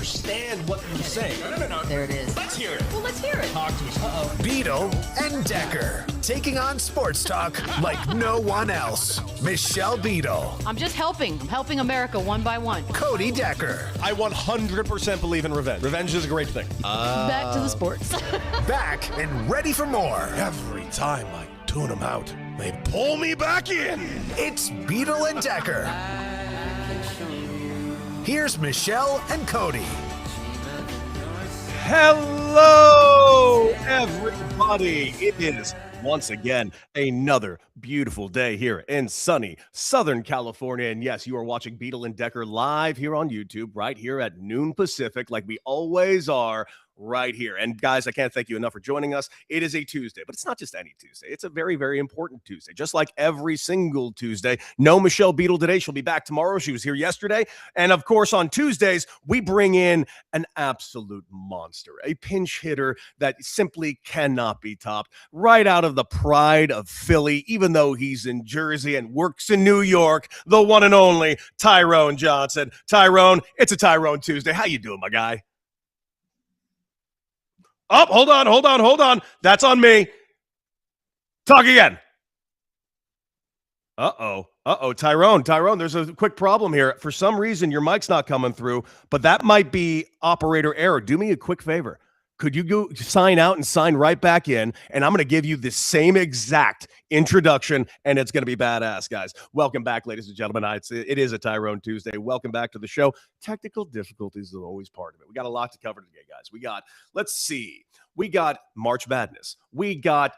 understand what you're saying. No. There it is. Let's hear it. Well, let's hear it. Talk to us. Beadle and Decker, taking on sports talk like no one else. Michelle Beadle. I'm just helping. I'm helping America one by one. Cody Decker. I 100% believe in revenge. Revenge is a great thing. Back to the sports. Back and ready for more. Every time I tune them out, they pull me back in. It's Beadle and Decker. Here's Michelle and Cody. Hello, everybody. It is once again another beautiful day here in sunny Southern California. And yes, you are watching Beadle and Decker live here on YouTube, right here at noon Pacific, like we always are. Right here. And guys, I can't thank you enough for joining us. It is a Tuesday, but it's not just any Tuesday. It's a very, very important Tuesday, just like every single Tuesday. No Michelle Beadle today. She'll be back tomorrow. She was here yesterday. And of course, on Tuesdays, we bring in an absolute monster, a pinch hitter that simply cannot be topped, right out of the pride of Philly, even though he's in Jersey and works in New York, the one and only Tyrone Johnson. Tyrone, it's a Tyrone Tuesday. How you doing, my guy? Oh, hold on. That's on me. Talk again. Uh-oh. Tyrone, there's a quick problem here. For some reason, your mic's not coming through, but that might be operator error. Do me a quick favor. Could you go sign out and sign right back in? And I'm going to give you the same exact introduction, and it's going to be badass, guys. Welcome back, ladies and gentlemen. It is a Tyrone Tuesday. Welcome back to the show. Technical difficulties are always part of it. We got a lot to cover today, guys. Let's see. We got March Madness. We got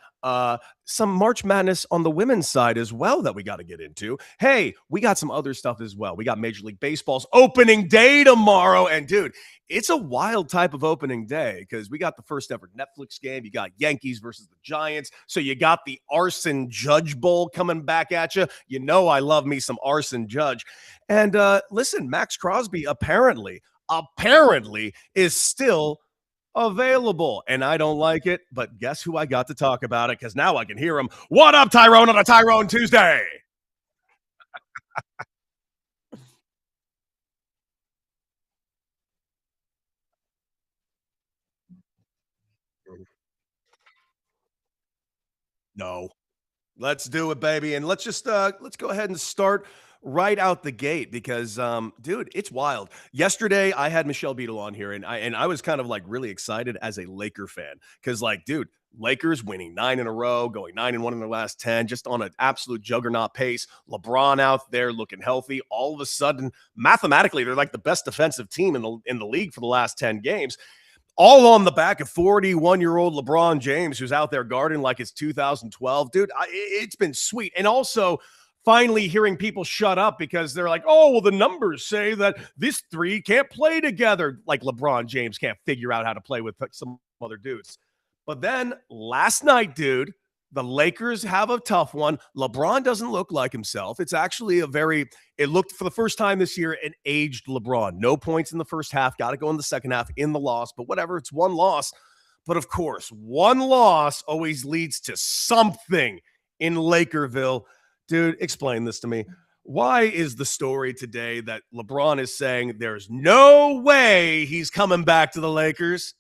some March Madness on the women's side as well that we got to get into. Hey, we got some other stuff as well. We got Major League Baseball's opening day tomorrow. And, dude, it's a wild type of opening day because we got the first ever Netflix game. You got Yankees versus the Giants. So you got the Arson Judge Bowl coming back at you. You know I love me some Arson Judge. And listen, Max Crosby apparently is still available, and I don't like it, but guess who I got to talk about it, because now I can hear him. What up, Tyrone, on a Tyrone Tuesday? No. Let's do it, baby. And let's go ahead and start right out the gate because dude, it's wild. Yesterday I had Michelle Beadle on here and I was kind of like really excited as a Laker fan because like, dude, Lakers winning 9 in a row, going 9-1 in their last 10, just on an absolute juggernaut pace. LeBron out there looking healthy. All of a sudden, mathematically, they're like the best defensive team in the league for the last 10 games. All on the back of 41-year-old LeBron James, who's out there guarding like it's 2012. Dude, it's been sweet. And also, finally hearing people shut up because they're like, oh, well, the numbers say that this three can't play together. Like LeBron James can't figure out how to play with some other dudes. But then last night, dude, the Lakers have a tough one. LeBron doesn't look like himself. It's actually it looked for the first time this year, an aged LeBron. No points in the first half. Got to go in the second half in the loss. But whatever, it's one loss. But of course, one loss always leads to something in Lakerville. Dude, explain this to me. Why is the story today that LeBron is saying there's no way he's coming back to the Lakers?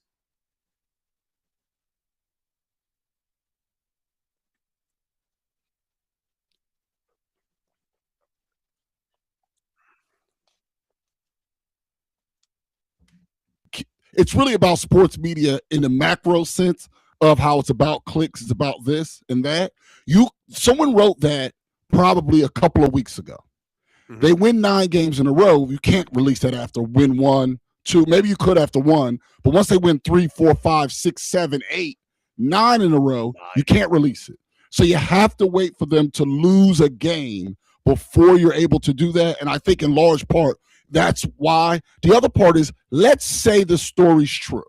It's really about sports media in the macro sense of how it's about clicks, it's about this and that. Someone wrote that probably a couple of weeks ago. Mm-hmm. They win 9 games in a row. You can't release that after win 1, 2. Maybe you could after 1, but once they win 3, 4, 5, 6, 7, 8, 9 in a row, you can't release it. So you have to wait for them to lose a game before you're able to do that. And I think in large part, that's why. The other part is, let's say the story's true.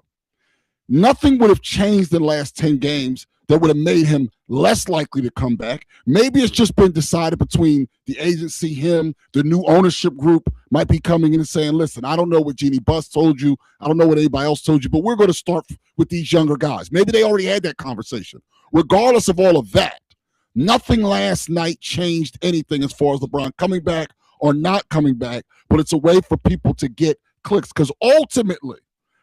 Nothing would have changed in the last 10 games that would have made him less likely to come back. Maybe it's just been decided between the agency, him, the new ownership group might be coming in and saying, listen, I don't know what Jeannie Buss told you. I don't know what anybody else told you, but we're going to start with these younger guys. Maybe they already had that conversation. Regardless of all of that, nothing last night changed anything as far as LeBron coming back or not coming back, but it's a way for people to get clicks, because ultimately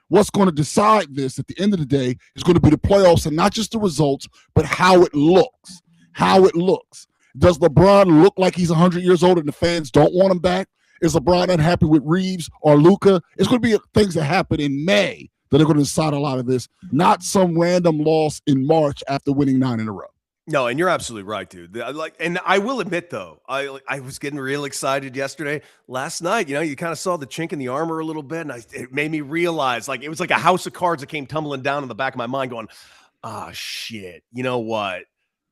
what's going to decide this at the end of the day is going to be the playoffs, and not just the results, but how it looks. How it looks. Does LeBron look like he's 100 years old and the fans don't want him back? Is LeBron unhappy with Reeves or Luka? It's going to be things that happen in May that are going to decide a lot of this, not some random loss in March after winning 9 in a row. No, and you're absolutely right, dude. And I will admit though, I was getting real excited yesterday. Last night, you kind of saw the chink in the armor a little bit, and it made me realize, like, it was like a house of cards that came tumbling down in the back of my mind, going, "Ah, shit. You know what?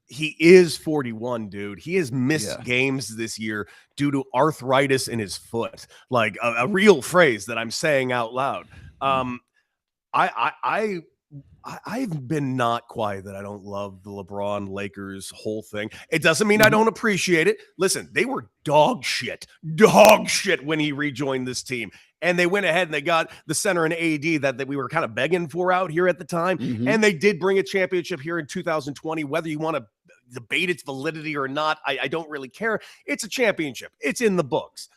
He is 41, dude. He has missed games this year due to arthritis in his foot." Like a real phrase that I'm saying out loud. I've been not quiet that I don't love the LeBron Lakers whole thing. It doesn't mean I don't appreciate it. Listen, they were dog shit when he rejoined this team. And they went ahead and they got the center and AD that we were kind of begging for out here at the time. And they did bring a championship here in 2020. Whether you want to debate its validity or not, I don't really care. It's a championship. It's in the books.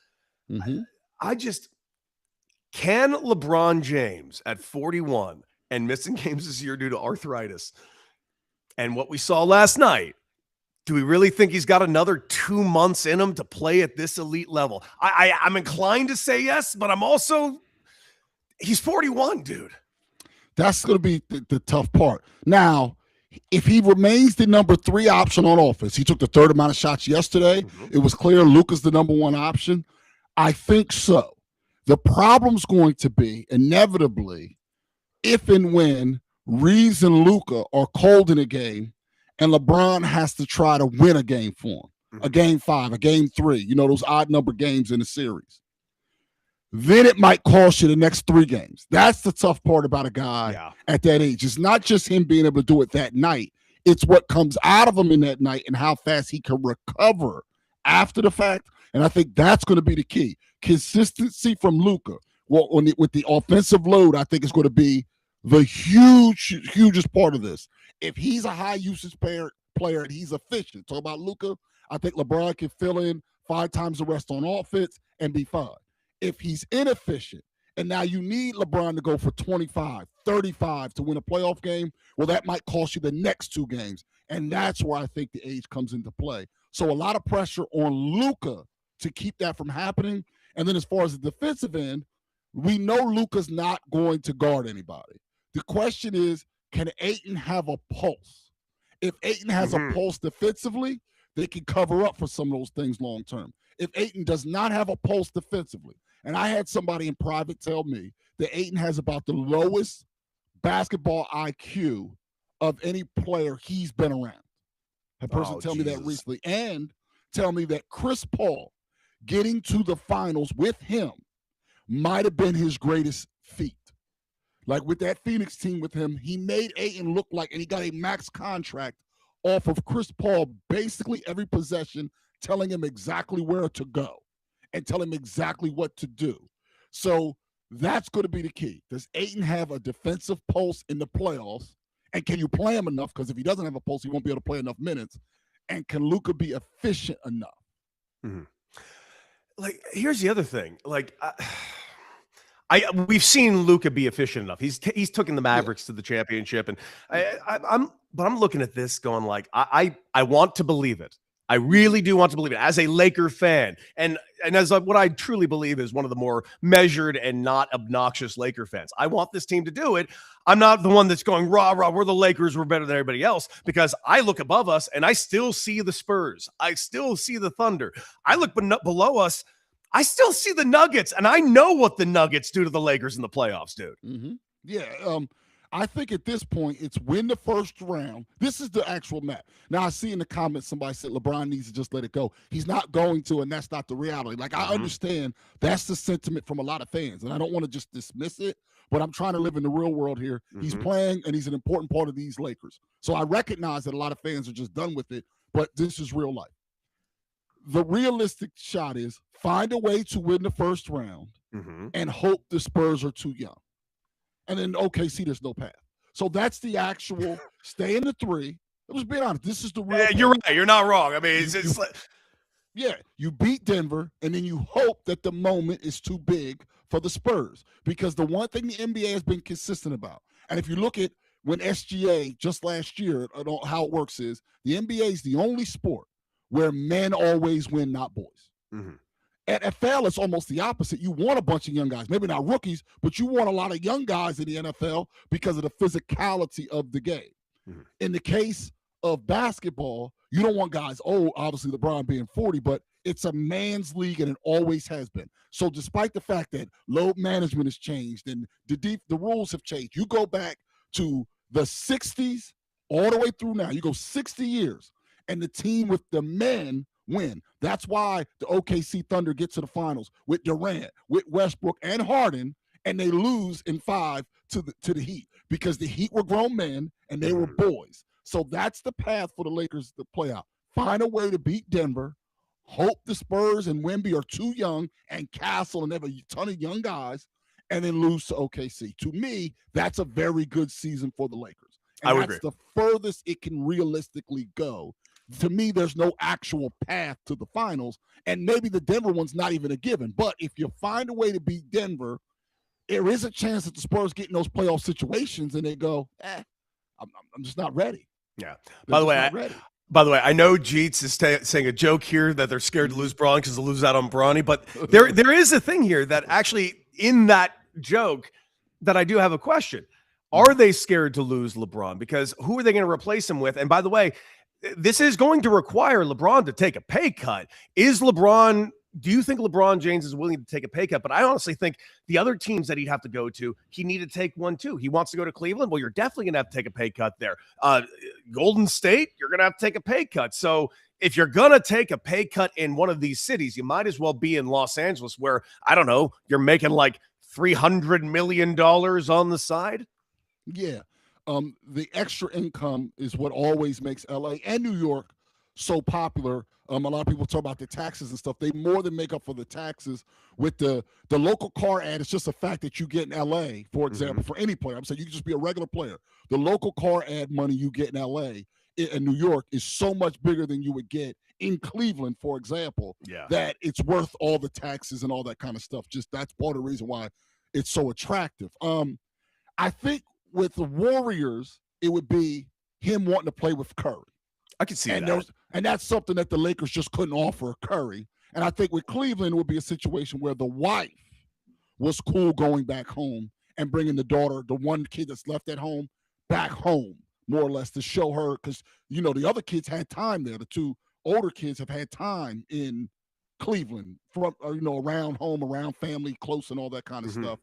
Can LeBron James at 41 and missing games this year due to arthritis, and what we saw last night, do we really think he's got another 2 months in him to play at this elite level? I'm inclined to say yes, but he's 41, dude. That's going to be the tough part. Now, if he remains the number 3 option on offense, he took the third amount of shots yesterday. It was clear Luka's the number 1 option. I think so. The problem's going to be, inevitably, if and when Reeves and Luka are cold in a game and LeBron has to try to win a game for him, a game 5, a game 3, those odd number games in the series, then it might cost you the next 3 games. That's the tough part about a guy at that age. It's not just him being able to do it that night. It's what comes out of him in that night and how fast he can recover after the fact. And I think that's going to be the key. Consistency from Luka. Well, with the offensive load, I think it's going to be the hugest part of this. If he's a high usage player and he's efficient, talk about Luka, I think LeBron can fill in 5 times the rest on offense and be fine. If he's inefficient and now you need LeBron to go for 25, 35 to win a playoff game, well, that might cost you the next 2 games. And that's where I think the age comes into play. So a lot of pressure on Luka to keep that from happening. And then as far as the defensive end, we know Luka's not going to guard anybody. The question is, can Ayton have a pulse? If Ayton has a pulse defensively, they can cover up for some of those things long term. If Ayton does not have a pulse defensively, and I had somebody in private tell me that Ayton has about the lowest basketball IQ of any player he's been around. A person tell me that recently, and tell me that Chris Paul getting to the finals with him might have been his greatest feat. Like with that Phoenix team with him, he made Ayton look like, and he got a max contract off of Chris Paul basically every possession, telling him exactly where to go and telling him exactly what to do. So that's going to be the key. Does Ayton have a defensive pulse in the playoffs? And can you play him enough? Because if he doesn't have a pulse, he won't be able to play enough minutes. And can Luka be efficient enough? Like, here's the other thing. Like, we've seen Luka be efficient enough. He's taken the Mavericks to the championship, and I'm looking at this going like, I want to believe it. I really do want to believe it as a Laker fan, and as what I truly believe is one of the more measured and not obnoxious Laker fans. I want this team to do it. I'm not the one that's going rah rah. We're the Lakers. We're better than everybody else, because I look above us and I still see the Spurs. I still see the Thunder. I look below us. I still see the Nuggets, and I know what the Nuggets do to the Lakers in the playoffs, dude. Yeah, I think at this point, it's win the first round. This is the actual map. Now, I see in the comments somebody said LeBron needs to just let it go. He's not going to, and that's not the reality. Like, I understand that's the sentiment from a lot of fans, and I don't want to just dismiss it, but I'm trying to live in the real world here. He's playing, and he's an important part of these Lakers. So I recognize that a lot of fans are just done with it, but this is real life. The realistic shot is find a way to win the first round and hope the Spurs are too young. And then OKC, there's no path. So that's the actual stay in the 3. Let's be honest. This is the real. You're right. You're not wrong. I mean, you beat Denver, and then you hope that the moment is too big for the Spurs, because the one thing the NBA has been consistent about, and if you look at when SGA just last year, how it works is the NBA is the only sport where men always win, not boys. Mm-hmm. At NFL, it's almost the opposite. You want a bunch of young guys, maybe not rookies, but you want a lot of young guys in the NFL because of the physicality of the game. Mm-hmm. In the case of basketball, you don't want guys, obviously LeBron being 40, but it's a man's league and it always has been. So despite the fact that load management has changed and the rules have changed, you go back to the 60s all the way through now. You go 60 years, and the team with the men win. That's why the OKC Thunder get to the finals with Durant, with Westbrook, and Harden, and they lose in 5 to the Heat, because the Heat were grown men and they were boys. So that's the path for the Lakers to play out. Find a way to beat Denver. Hope the Spurs and Wemby are too young, and Castle, and they have a ton of young guys, and then lose to OKC. To me, that's a very good season for the Lakers. And I would that's agree. the furthest it can realistically go. To me, there's no actual path to the finals, and maybe the Denver one's not even a given. But if you find a way to beat Denver, there is a chance that the Spurs get in those playoff situations and they go, I'm just not ready. Yeah. By the way, I know Jeets is saying a joke here that they're scared to lose Braun because they'll lose out on Brawny, but there is a thing here that actually in that joke that I do have a question. Are they scared to lose LeBron? Because who are they going to replace him with? And by the way, this is going to require LeBron to take a pay cut. Do you think LeBron James is willing to take a pay cut? But I honestly think the other teams that he'd have to go to, he need to take one too. He wants to go to Cleveland. Well, you're definitely going to have to take a pay cut there. Golden State, you're going to have to take a pay cut. So if you're going to take a pay cut in one of these cities, you might as well be in Los Angeles where, I don't know, you're making like $300 million on the side. Yeah. The extra income is what always makes LA and New York so popular. A lot of people talk about the taxes and stuff. They more than make up for the taxes with the local car ad. It's just a fact that you get in LA, for example, for any player. I'm saying you can just be a regular player. The local car ad money you get in LA and New York is so much bigger than you would get in Cleveland, for example, that it's worth all the taxes and all that kind of stuff. Just that's part of the reason why it's so attractive. I think with the Warriors, it would be him wanting to play with Curry. I can see that. And that's something that the Lakers just couldn't offer Curry. And I think with Cleveland, it would be a situation where the wife was cool going back home and bringing the daughter, the one kid that's left at home, back home, more or less, to show her. Because, the other kids had time there. The two older kids have had time in Cleveland, from around home, around family, close, and all that kind of stuff.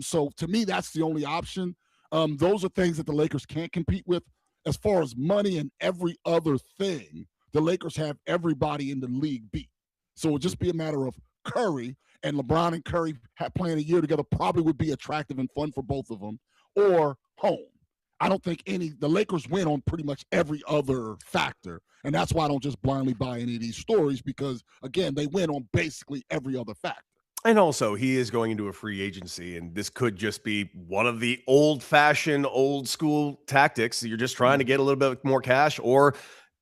So to me, that's the only option. Those are things that the Lakers can't compete with. As far as money and every other thing, the Lakers have everybody in the league beat. So it would just be a matter of Curry, and LeBron and Curry playing a year together probably would be attractive and fun for both of them, or home. I don't think the Lakers win on pretty much every other factor. And that's why I don't just blindly buy any of these stories, because, again, they win on basically every other factor. And also, he is going into a free agency, and this could just be one of the old-fashioned, old-school tactics. You're just trying to get a little bit more cash or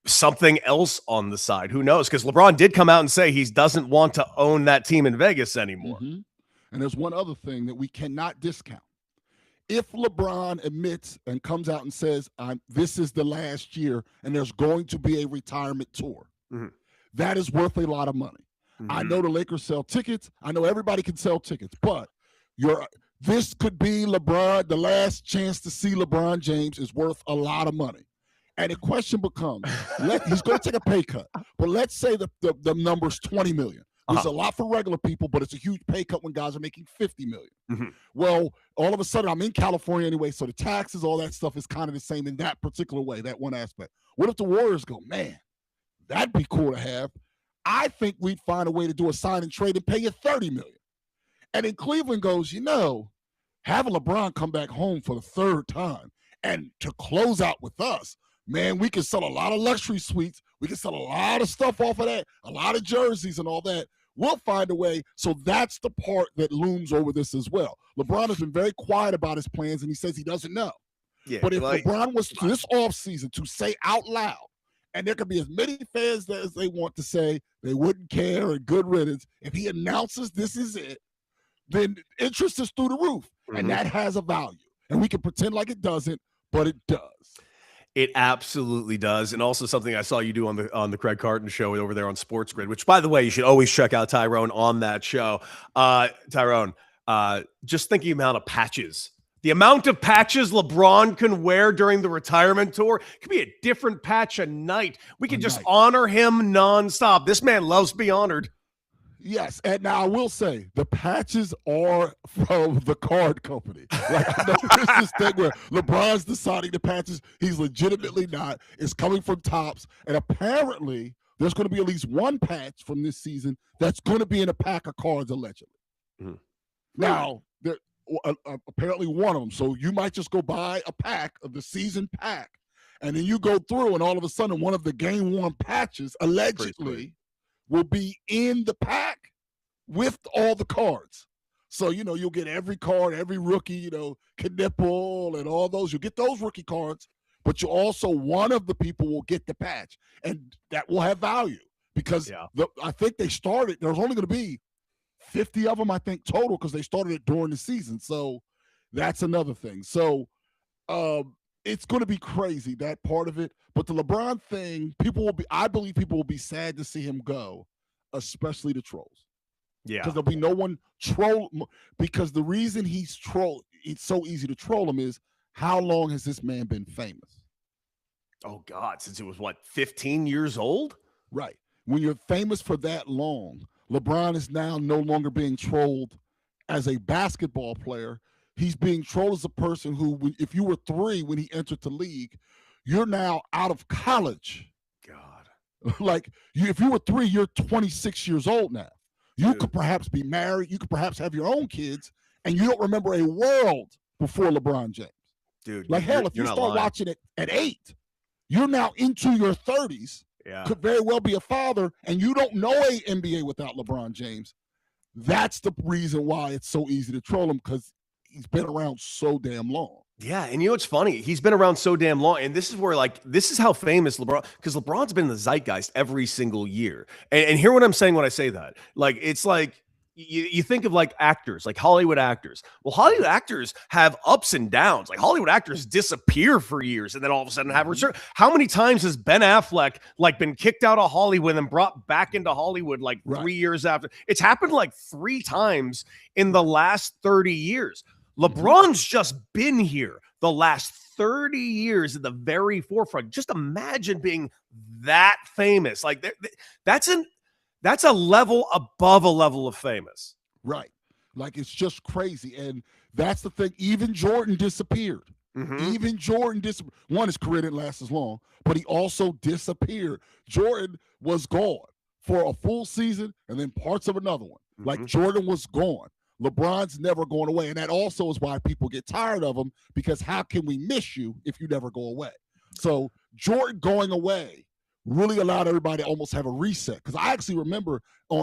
something else on the side. Who knows? Because LeBron did come out and say he doesn't want to own that team in Vegas anymore. And there's one other thing that we cannot discount. If LeBron admits and comes out and says, this is the last year and there's going to be a retirement tour, that is worth a lot of money. I know the Lakers sell tickets. I know everybody can sell tickets, but this could be LeBron. The last chance to see LeBron James is worth a lot of money. And the question becomes, he's going to take a pay cut, but let's say the number's $20 million. It's a lot for regular people, but it's a huge pay cut when guys are making $50 million. Well, all of a sudden, I'm in California anyway, so the taxes, all that stuff is kind of the same in that particular way, that one aspect. What if the Warriors go, man, that'd be cool to have. I think we'd find a way to do a sign and trade and pay you $30 million. And then Cleveland goes, having LeBron come back home for the third time and to close out with us, man, we can sell a lot of luxury suites. We can sell a lot of stuff off of that, a lot of jerseys and all that. We'll find a way. So that's the part that looms over this as well. LeBron has been very quiet about his plans, and he says he doesn't know. But if LeBron was this offseason to say out loud, and there could be as many fans as they want to say they wouldn't care and good riddance, if he announces this is it, then interest is through the roof. And that has a value. And we can pretend like it doesn't, but it does. It absolutely does. And also something I saw you do on the Craig Carton show over there on Sports Grid, which, by the way, you should always check out Tyrone on that show. Tyrone, just thinking amount of patches. The amount of patches LeBron can wear during the retirement tour could be a different patch a night. We can just honor him nonstop. This man loves to be honored. Yes, and now I will say the patches are from the card company. Like, I know there's this thing where LeBron's deciding the patches. He's legitimately not. It's coming from Topps, and apparently there's going to be at least one patch from this season that's going to be in a pack of cards, allegedly. Mm-hmm. Now, there apparently one of them. So you might just go buy a pack of the season pack, and then you go through, and all of a sudden one of the game one patches allegedly will be in the pack with all the cards. So, you'll get every card, every rookie, Knipple and all those. You'll get those rookie cards, but you also, one of the people will get the patch, and that will have value because I think they started, there's only going to be 50 of them, I think, total, because they started it during the season. So that's another thing. So it's going to be crazy, that part of it. But the LeBron thing, I believe people will be sad to see him go, especially the trolls. Yeah. Because there'll be no one troll. Because the reason it's so easy to troll him is, how long has this man been famous? Oh, God, since it was, 15 years old? Right. When you're famous for that long, LeBron is now no longer being trolled as a basketball player. He's being trolled as a person who, if you were 3 when he entered the league, you're now out of college. God. If you were 3, you're 26 years old now. You could perhaps be married. You could perhaps have your own kids, and you don't remember a world before LeBron James. Dude, hell, if you start watching it at 8, you're now into your 30s. Yeah. Could very well be a father, and you don't know a NBA without LeBron James. That's the reason why it's so easy to troll him, because he's been around so damn long. Yeah, and what's funny? He's been around so damn long, and this is where, this is how famous LeBron, because LeBron's been in the zeitgeist every single year. And hear what I'm saying when I say that. It's like, you think of actors, like Hollywood actors. Well, Hollywood actors have ups and downs. Hollywood actors disappear for years and then all of a sudden have return. How many times has Ben Affleck been kicked out of Hollywood and brought back into Hollywood 3 years after? It's happened 3 times in the last 30 years. LeBron's just been here the last 30 years at the very forefront. Just imagine being that famous. That's a level above a level of famous. Right. It's just crazy. And that's the thing. Even Jordan disappeared. Mm-hmm. Even Jordan disappeared. One, his career didn't last as long, but he also disappeared. Jordan was gone for a full season and then parts of another one. Mm-hmm. Jordan was gone. LeBron's never going away. And that also is why people get tired of him, because how can we miss you if you never go away? So Jordan going away really allowed everybody to almost have a reset. Because I actually remember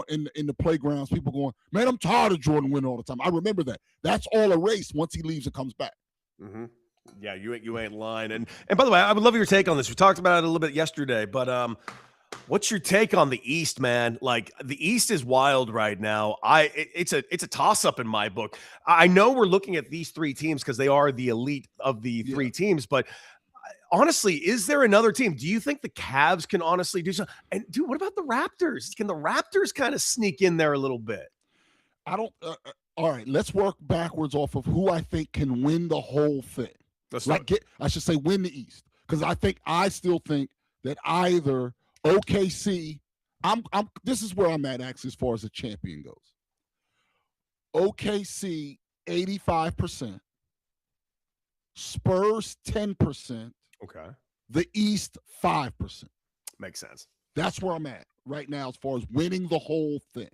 in the playgrounds, people going, man, I'm tired of Jordan winning all the time. I remember that. That's all erased once he leaves and comes back. Mm-hmm. Yeah, you ain't lying. And by the way, I would love your take on this. We talked about it a little bit yesterday, but what's your take on the East, man? The East is wild right now. It's a toss-up in my book. I know we're looking at these 3 teams because they are the elite of the 3 teams, but honestly, is there another team? Do you think the Cavs can honestly do something? And dude, what about the Raptors? Can the Raptors kind of sneak in there a little bit? I don't. All right, let's work backwards off of who I think can win the whole thing. I should say win the East, because I still think that either OKC. This is where I'm at actually as far as the champion goes. OKC 85%, Spurs 10%. Okay. The East 5%. Makes sense. That's where I'm at right now as far as winning the whole thing.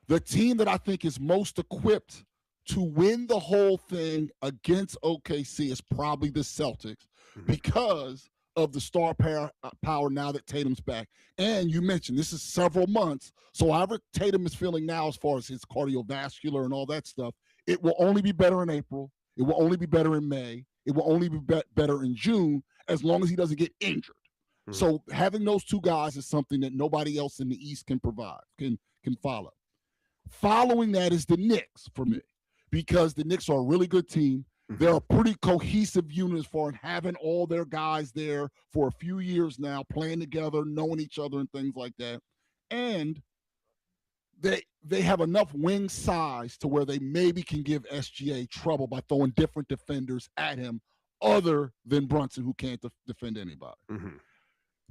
The team that I think is most equipped to win the whole thing against OKC is probably the Celtics, because of the star power now that Tatum's back. And you mentioned this is several months. So however Tatum is feeling now as far as his cardiovascular and all that stuff, it will only be better in April. It will only be better in May. It will only be better in June, as long as he doesn't get injured. Mm-hmm. So having those 2 guys is something that nobody else in the East can provide, can follow. Following that is the Knicks for me, because the Knicks are a really good team. They're a pretty cohesive unit as far as having all their guys there for a few years now, playing together, knowing each other and things like that. And they have enough wing size to where they maybe can give SGA trouble by throwing different defenders at him other than Brunson, who can't defend anybody.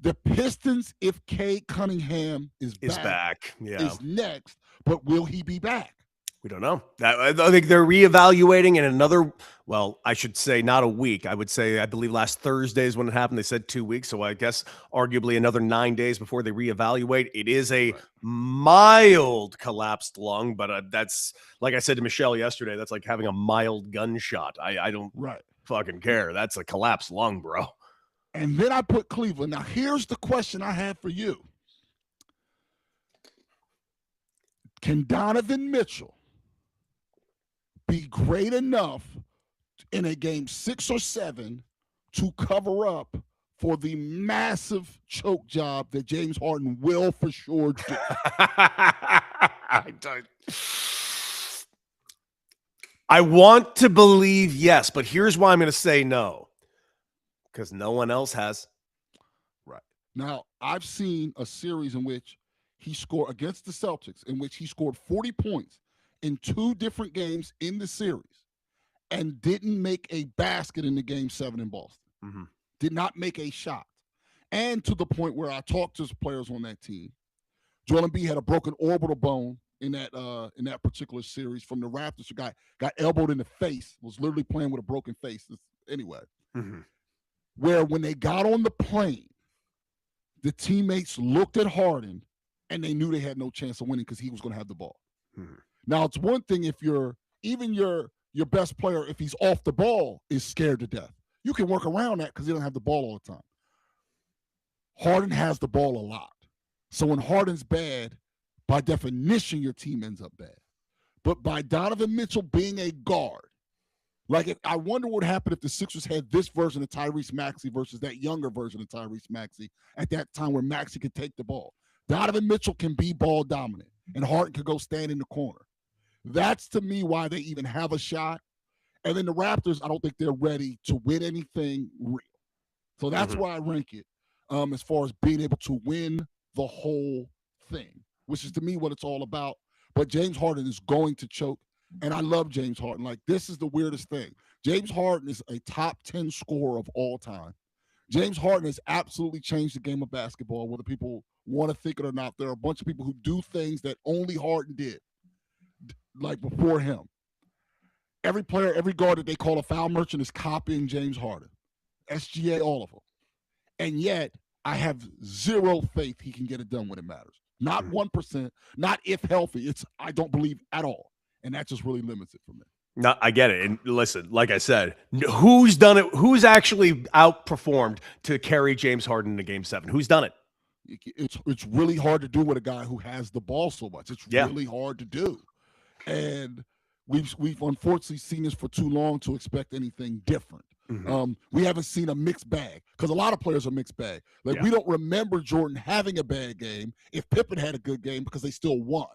The Pistons, if Cade Cunningham is back, is next, but will he be back? We don't know. I think they're reevaluating in another, well, I should say not a week. I would say, I believe last Thursday is when it happened. They said 2 weeks. So I guess arguably another 9 days before they reevaluate. It is a mild collapsed lung, but that's, like I said to Michelle yesterday, that's like having a mild gunshot. I don't fucking care. That's a collapsed lung, bro. And then I put Cleveland. Now, here's the question I have for you. Can Donovan Mitchell be great enough in a game 6 or 7 to cover up for the massive choke job that James Harden will for sure do? I want to believe yes, but here's why I'm going to say no. Because no one else has. Right. Now, I've seen a series in which he scored against the Celtics, in which he scored 40 points in 2 different games in the series and didn't make a basket in the game 7 in Boston. Did not make a shot. And to the point where I talked to players on that team, Joel Embiid had a broken orbital bone in that particular series from the Raptors, who got elbowed in the face, was literally playing with a broken face anyway. Where when they got on the plane, the teammates looked at Harden and they knew they had no chance of winning because he was going to have the ball. Now, it's one thing if your best player, if he's off the ball, is scared to death. You can work around that because he doesn't have the ball all the time. Harden has the ball a lot. So when Harden's bad, by definition, your team ends up bad. But by Donovan Mitchell being a guard, I wonder what happened if the Sixers had this version of Tyrese Maxey versus that younger version of Tyrese Maxey at that time where Maxey could take the ball. Donovan Mitchell can be ball dominant, and Harden could go stand in the corner. That's, to me, why they even have a shot. And then the Raptors, I don't think they're ready to win anything real. So that's where I rank it as far as being able to win the whole thing, which is, to me, what it's all about. But James Harden is going to choke. And I love James Harden. This is the weirdest thing. James Harden is a top 10 scorer of all time. James Harden has absolutely changed the game of basketball, whether people want to think it or not. There are a bunch of people who do things that only Harden did, before him. Every player, every guard that they call a foul merchant is copying James Harden. SGA, all of them. And yet, I have zero faith he can get it done when it matters. Not 1%, not if healthy. I don't believe at all. And that just really limits it for me. No, I get it. And listen, like I said, who's done it? Who's actually outperformed to carry James Harden to Game 7? Who's done it? It's really hard to do with a guy who has the ball so much. It's really hard to do. And we've unfortunately seen this for too long to expect anything different. We haven't seen a mixed bag because a lot of players are mixed bag. We don't remember Jordan having a bad game if Pippen had a good game because they still won.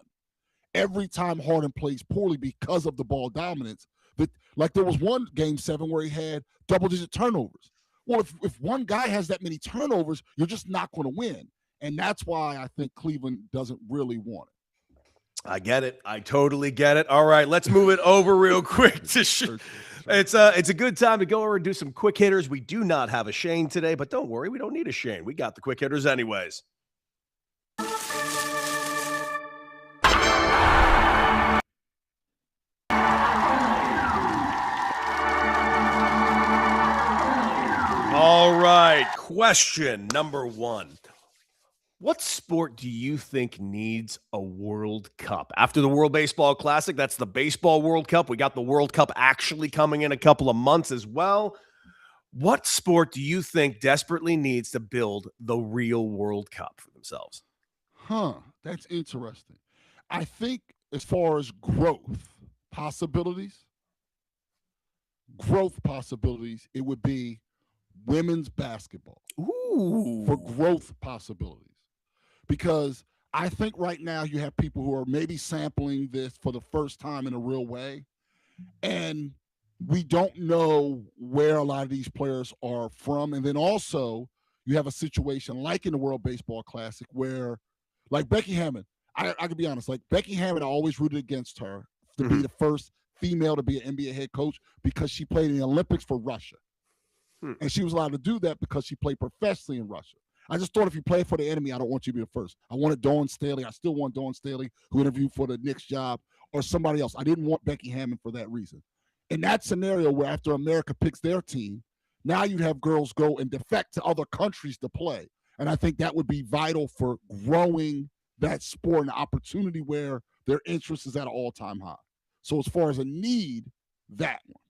Every time Harden plays poorly because of the ball dominance, there was one Game 7 where he had double-digit turnovers. Well, if one guy has that many turnovers, you're just not going to win. And that's why I think Cleveland doesn't really want it. I get it. I totally get it. All right, let's move it over real quick. It's a good time to go over and do some quick hitters. We do not have a Shane today, but don't worry, we don't need a Shane. We got the quick hitters anyways. All right, question number 1. What sport do you think needs a World Cup? After the World Baseball Classic, that's the Baseball World Cup. We got the World Cup actually coming in a couple of months as well. What sport do you think desperately needs to build the real World Cup for themselves? That's interesting. I think as far as growth possibilities, it would be women's basketball. Ooh. For growth possibilities. Because I think right now you have people who are maybe sampling this for the first time in a real way. And we don't know where a lot of these players are from. And then also you have a situation like in the World Baseball Classic where, like Becky Hammond, I can be honest, like Becky Hammond, I always rooted against her to be the first female to be an NBA head coach because she played in the Olympics for Russia. And she was allowed to do that because she played professionally in Russia. I just thought if you play for the enemy, I don't want you to be the first. I wanted Dawn Staley. I still want Dawn Staley, who interviewed for the Knicks job, or somebody else. I didn't want Becky Hammond for that reason. In that scenario where after America picks their team, now you'd have girls go and defect to other countries to play. And I think that would be vital for growing that sport and opportunity where their interest is at an all-time high. So as far as a need, that one.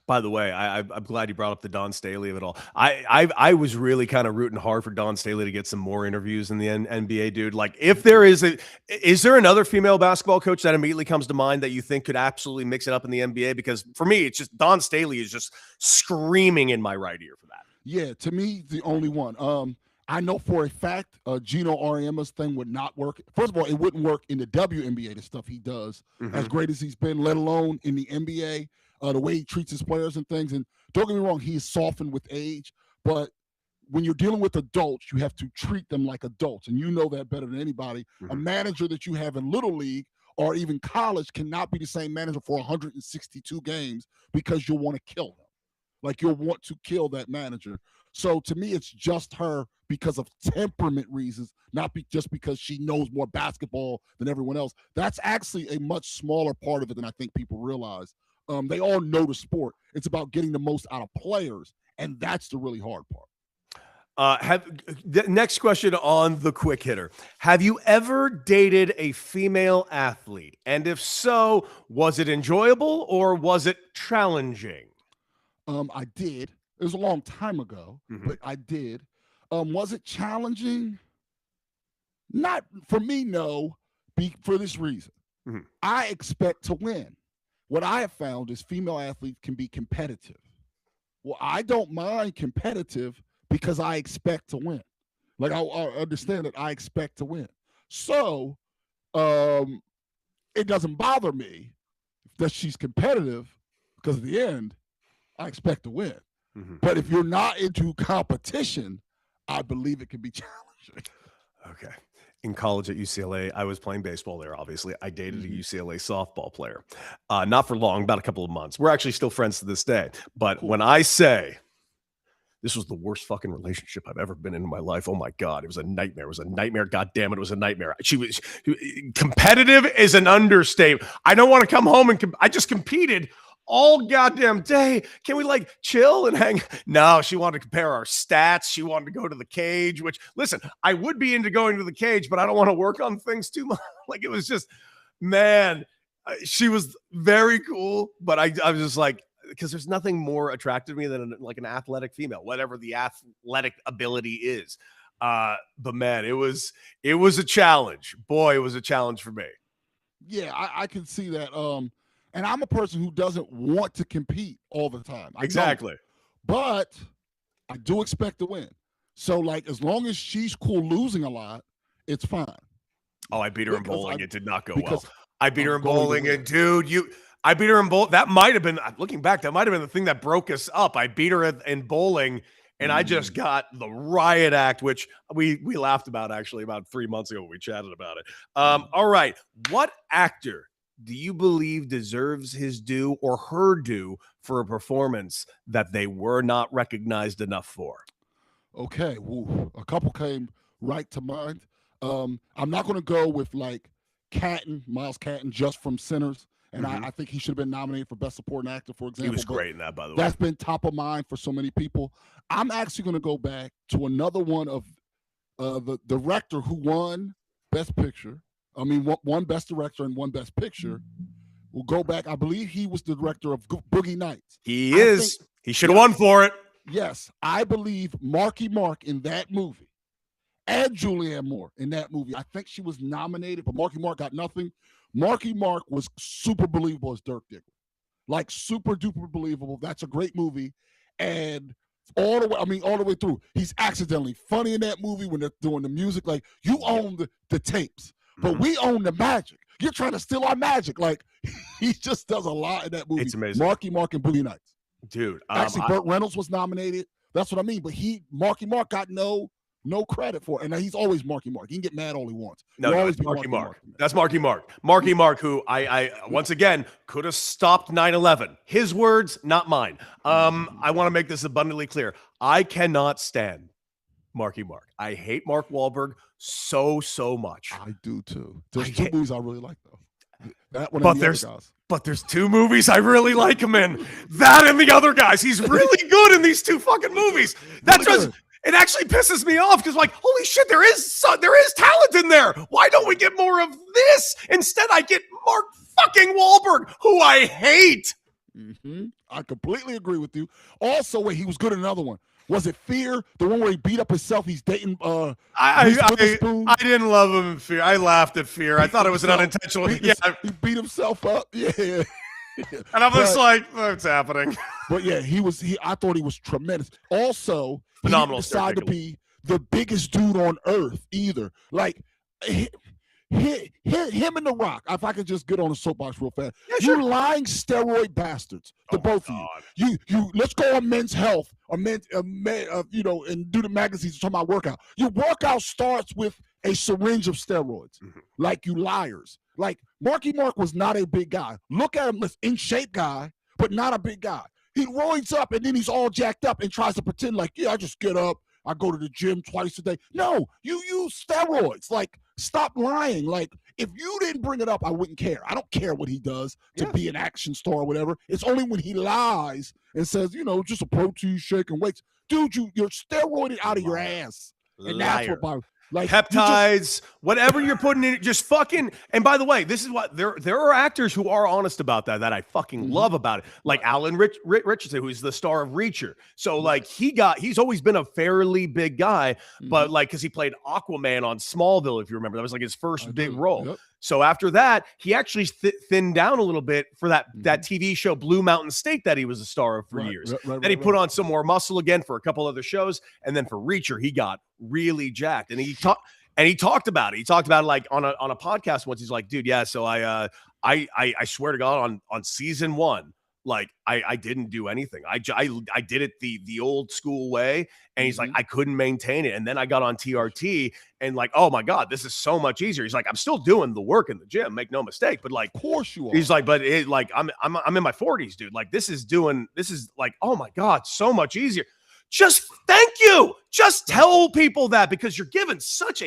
By the way, I'm glad you brought up the Dawn Staley of it all. I was really kind of rooting hard for Dawn Staley to get some more interviews in the NBA, dude. Like, if there is there another female basketball coach that immediately comes to mind that you think could absolutely mix it up in the NBA? Because for me, it's just Dawn Staley is just screaming in my right ear for that. Yeah, to me, the only one. I know for a fact Gino Auriemma's thing would not work. First of all, it wouldn't work in the WNBA, the stuff he does, as great as he's been, let alone in the NBA. The way he treats his players and things. And don't get me wrong, he's softened with age. But when you're dealing with adults, you have to treat them like adults. And you know that better than anybody. A manager that you have in Little League or even college cannot be the same manager for 162 games because you'll want to kill him. Like, you'll want to kill that manager. So to me, it's just her because of temperament reasons, not just because she knows more basketball than everyone else. That's actually a much smaller part of it than I think people realize. They all know the sport. It's about getting the most out of players, and that's the really hard part. The next question on the quick hitter. Have you ever dated a female athlete? And if so, was it enjoyable or was it challenging? I did. It was a long time ago, but I did. Was it challenging? Not for me, no, for this reason. I expect to win. What I have found is female athletes can be competitive. Well, I don't mind competitive because I expect to win. Like, I understand that I expect to win. So it doesn't bother me that she's competitive because at the end, I expect to win. But if you're not into competition, I believe it can be challenging. Okay. In college at UCLA, I was playing baseball there, obviously. I dated a UCLA softball player. Not for long, about a couple of months. We're actually still friends to this day. But when I say this was the worst fucking relationship I've ever been in my life, oh my God, it was a nightmare. It was a nightmare. God damn it, it was a nightmare. She was competitive is an understatement. I don't want to come home and I just competed all goddamn day. Can we like chill and hang? No, she wanted to compare our stats. She wanted to go to the cage, which, listen, I would be into going to the cage, but I don't want to work on things too much. Like, it was just, man, she was very cool, but I was just like, because there's nothing more attractive to me than like an athletic female, whatever the athletic ability is. But man, it was a challenge. Boy, it was a challenge for me. Yeah, I can see that. And I'm a person who doesn't want to compete all the time. Exactly. But I do expect to win. So, like, as long as she's cool losing a lot, it's fine. Oh, I beat her in bowling. It did not go well. I beat her in bowling, and dude, I beat her in bowling. That might have been, looking back, that might have been the thing that broke us up. I beat her in bowling, and I just got the riot act, which we laughed about actually about 3 months ago when we chatted about it. All right. What actor do you believe deserves his due or her due for a performance that they were not recognized enough for? Okay. A couple came right to mind. I'm not going to go with like Miles Catton, just from Sinners. And I think he should have been nominated for Best Supporting Actor, for example. He was great in that, by the way. That's been top of mind for so many people. I'm actually going to go back to another one of the director who won Best Picture. I mean, one Best Director and one Best Picture. We'll go back. I believe he was the director of Boogie Nights. He should have won for it. Yes, I believe Marky Mark in that movie and Julianne Moore in that movie. I think she was nominated, but Marky Mark got nothing. Marky Mark was super believable as Dirk Diggler. Like, super duper believable. That's a great movie. And all the way. I mean, all the way through. He's accidentally funny in that movie when they're doing the music. Like, you own the tapes, but we own the magic. You're trying to steal our magic. Like, he just does a lot in that movie. It's amazing. Marky Mark and Boogie Nights. Dude. Actually, Burt Reynolds was nominated. That's what I mean. But Marky Mark got no credit for it. And he's always Marky Mark. He can get mad all he wants. No, always it's Marky Mark. That's Marky Mark. Marky Mark, who I once again could have stopped 9/11. His words, not mine. I want to make this abundantly clear. I cannot stand Marky Mark. I hate Mark Wahlberg so much. I do too. There's two movies I really like though. That one but there's two movies I really like him in. That and the other guys. He's really good in these two fucking movies. That's just it actually pisses me off because, like, holy shit, there is talent in there. Why don't we get more of this? Instead, I get Mark fucking Wahlberg, who I hate. Mm-hmm. I completely agree with you. Also, wait, he was good in another one. Was it Fear? The one where he beat up himself? He's dating I didn't love him in Fear. I laughed at Fear. I thought it was an unintentional. He beat himself up. Yeah. And I'm just like, what's happening? But yeah, I thought he was tremendous. Also, phenomenal. He decided to be the biggest dude on earth either. Like him and The Rock. If I could just get on a soapbox real fast. Yeah, sure. You lying steroid bastards, both of you. You let's go on Men's Health or and do the magazines talking about workout. Your workout starts with a syringe of steroids. Mm-hmm. Like, you liars. Like, Marky Mark was not a big guy. Look at him, in shape guy, but not a big guy. He roids up and then he's all jacked up and tries to pretend like, yeah, I just get up. I go to the gym twice a day. No, you use steroids. Like, stop lying. Like, if you didn't bring it up, I wouldn't care. I don't care what he does to be an action star or whatever. It's only when he lies and says, just a protein shake and weights. Dude, you're steroided out of your ass. And that's what bothers. Like, peptides, whatever you're putting in, just fucking. And by the way, this is what there are actors who are honest about that I fucking love about it. Like Alan Richardson, who's the star of Reacher. So like he's always been a fairly big guy, but like, because he played Aquaman on Smallville, if you remember, that was like his first big role. Yep. So after that, he actually thinned down a little bit for that TV show Blue Mountain State that he was a star of for years. Then he put on some more muscle again for a couple other shows, and then for Reacher, he got really jacked. And he talked about it. He talked about it like on a podcast once. He's like, dude, yeah. So I swear to God, on season 1. Like, I didn't do anything. I did it the old school way. And he's like, I couldn't maintain it. And then I got on TRT and like, oh my God, this is so much easier. He's like, I'm still doing the work in the gym, make no mistake. But like, of course you are. He's like, but it like I'm in my 40s, dude. Like, this is like, oh my God, so much easier. Just thank you. Just tell people that, because you're given such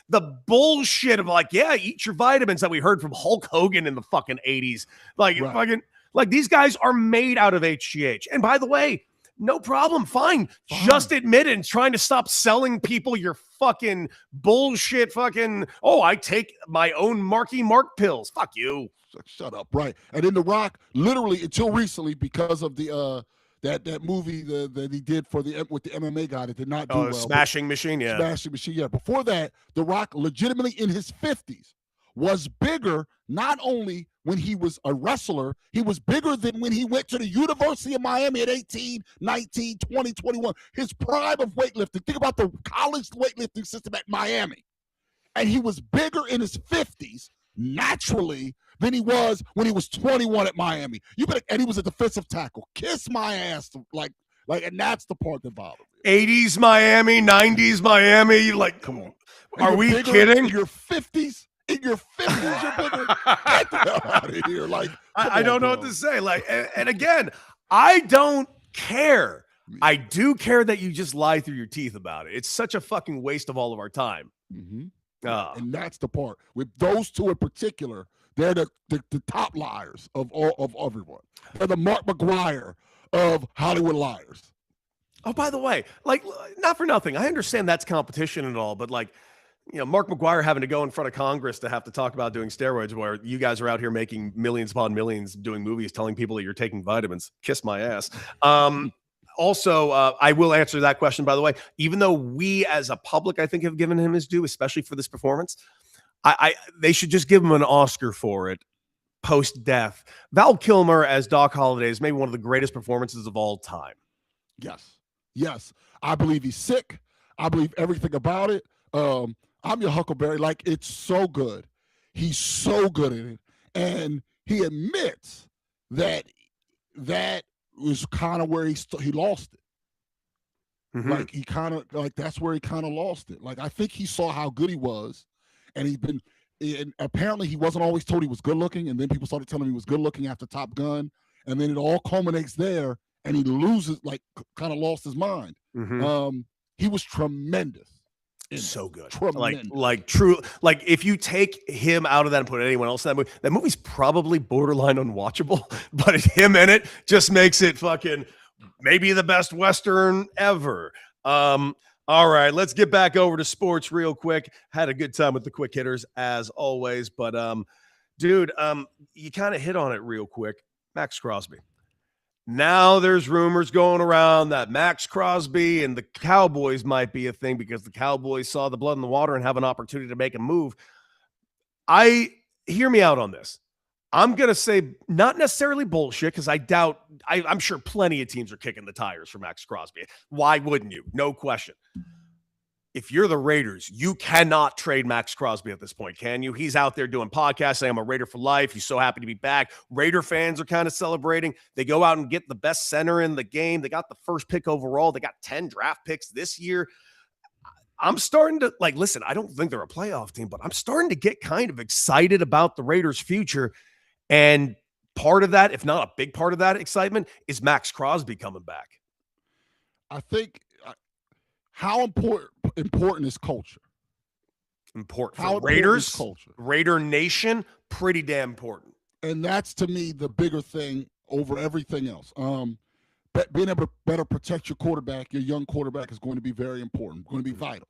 the bullshit of like, yeah, eat your vitamins that we heard from Hulk Hogan in the fucking 80s. Like, fucking. Like, these guys are made out of HGH. And by the way, no problem. Fine. Just admit it and trying to stop selling people your fucking bullshit fucking, I take my own Marky Mark pills. Fuck you. Shut up. Right. And then The Rock, literally until recently, because of the that movie that he did with the MMA guy that did not do well. Smashing Machine, yeah. Smashing Machine, yeah. Before that, The Rock, legitimately in his 50s, was bigger not only when he was a wrestler, he was bigger than when he went to the University of Miami at 18, 19, 20, 21. His prime of weightlifting. Think about the college weightlifting system at Miami. And he was bigger in his 50s, naturally, than he was when he was 21 at Miami. And he was a defensive tackle. Kiss my ass. Like, and that's the part that bothered me. 80s Miami, 90s Miami. Like, come on. Are we kidding? In your 50s? In your 50s, you're bigger. Get the hell out of here. Like, I don't know what to say. Like, and again, I don't care. I do care that you just lie through your teeth about it. It's such a fucking waste of all of our time. Mm-hmm. And that's the part. With those two in particular, they're the top liars of everyone. They're the Mark McGuire of Hollywood liars. Oh, by the way, like, not for nothing, I understand that's competition and all, but like, Mark McGuire having to go in front of Congress to have to talk about doing steroids, where you guys are out here making millions upon millions doing movies, telling people that you're taking vitamins. Kiss my ass. Also, I will answer that question, by the way. Even though we as a public, I think, have given him his due, especially for this performance, they should just give him an Oscar for it post-death. Val Kilmer as Doc Holliday is maybe one of the greatest performances of all time. Yes. Yes, I believe he's sick. I believe everything about it. I'm your Huckleberry. Like, it's so good. He's so good at it. And he admits that that was kind of where he lost it. Like, he kind of, like, that's where he kind of lost it. Like, I think he saw how good he was, and and apparently he wasn't always told he was good looking, and then people started telling him he was good looking after Top Gun, and then it all culminates there, and he loses, like, kind of lost his mind. He was tremendous. So good. Tremendous. Like true. Like, if you take him out of that and put anyone else in that movie's probably borderline unwatchable, but him in it just makes it fucking maybe the best Western ever. All right, let's get back over to sports real quick. Had a good time with the quick hitters as always, but dude, you kind of hit on it real quick. Max Crosby. Now there's rumors going around that Max Crosby and the Cowboys might be a thing because the Cowboys saw the blood in the water and have an opportunity to make a move. Hear me out on this. I'm going to say not necessarily bullshit because I'm sure plenty of teams are kicking the tires for Max Crosby. Why wouldn't you? No question. If you're the Raiders, you cannot trade Max Crosby at this point, can you? He's out there doing podcasts saying, I'm a Raider for life. He's so happy to be back. Raider fans are kind of celebrating. They go out and get the best center in the game. They got the first pick overall. They got 10 draft picks this year. I'm starting to, like, listen, I don't think they're a playoff team, but I'm starting to get kind of excited about the Raiders' future. And part of that, if not a big part of that excitement, is Max Crosby coming back. I think how important is culture? Important. How For Raiders, culture? Raider Nation, pretty damn important. And that's, to me, the bigger thing over everything else. Being able to better protect your quarterback, your young quarterback, is going to be very important, going to be vital.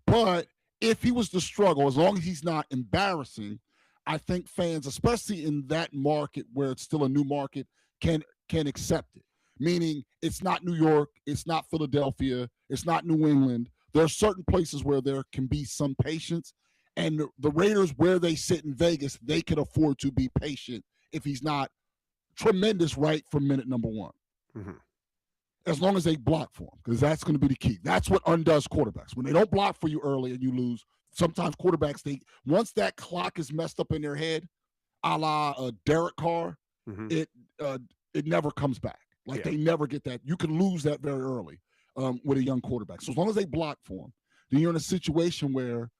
But if he was to struggle, as long as he's not embarrassing, I think fans, especially in that market where it's still a new market, can accept it. Meaning, it's not New York, it's not Philadelphia, it's not New England. There are certain places where there can be some patience, and the Raiders, where they sit in Vegas, they can afford to be patient if he's not tremendous right from minute number one. As long as they block for him, because that's going to be the key. That's what undoes quarterbacks. When they don't block for you early and you lose, sometimes quarterbacks, once that clock is messed up in their head, a la Derek Carr, it never comes back. Like, they never get that. You can lose that very early with a young quarterback. So as long as they block for him, then you're in a situation where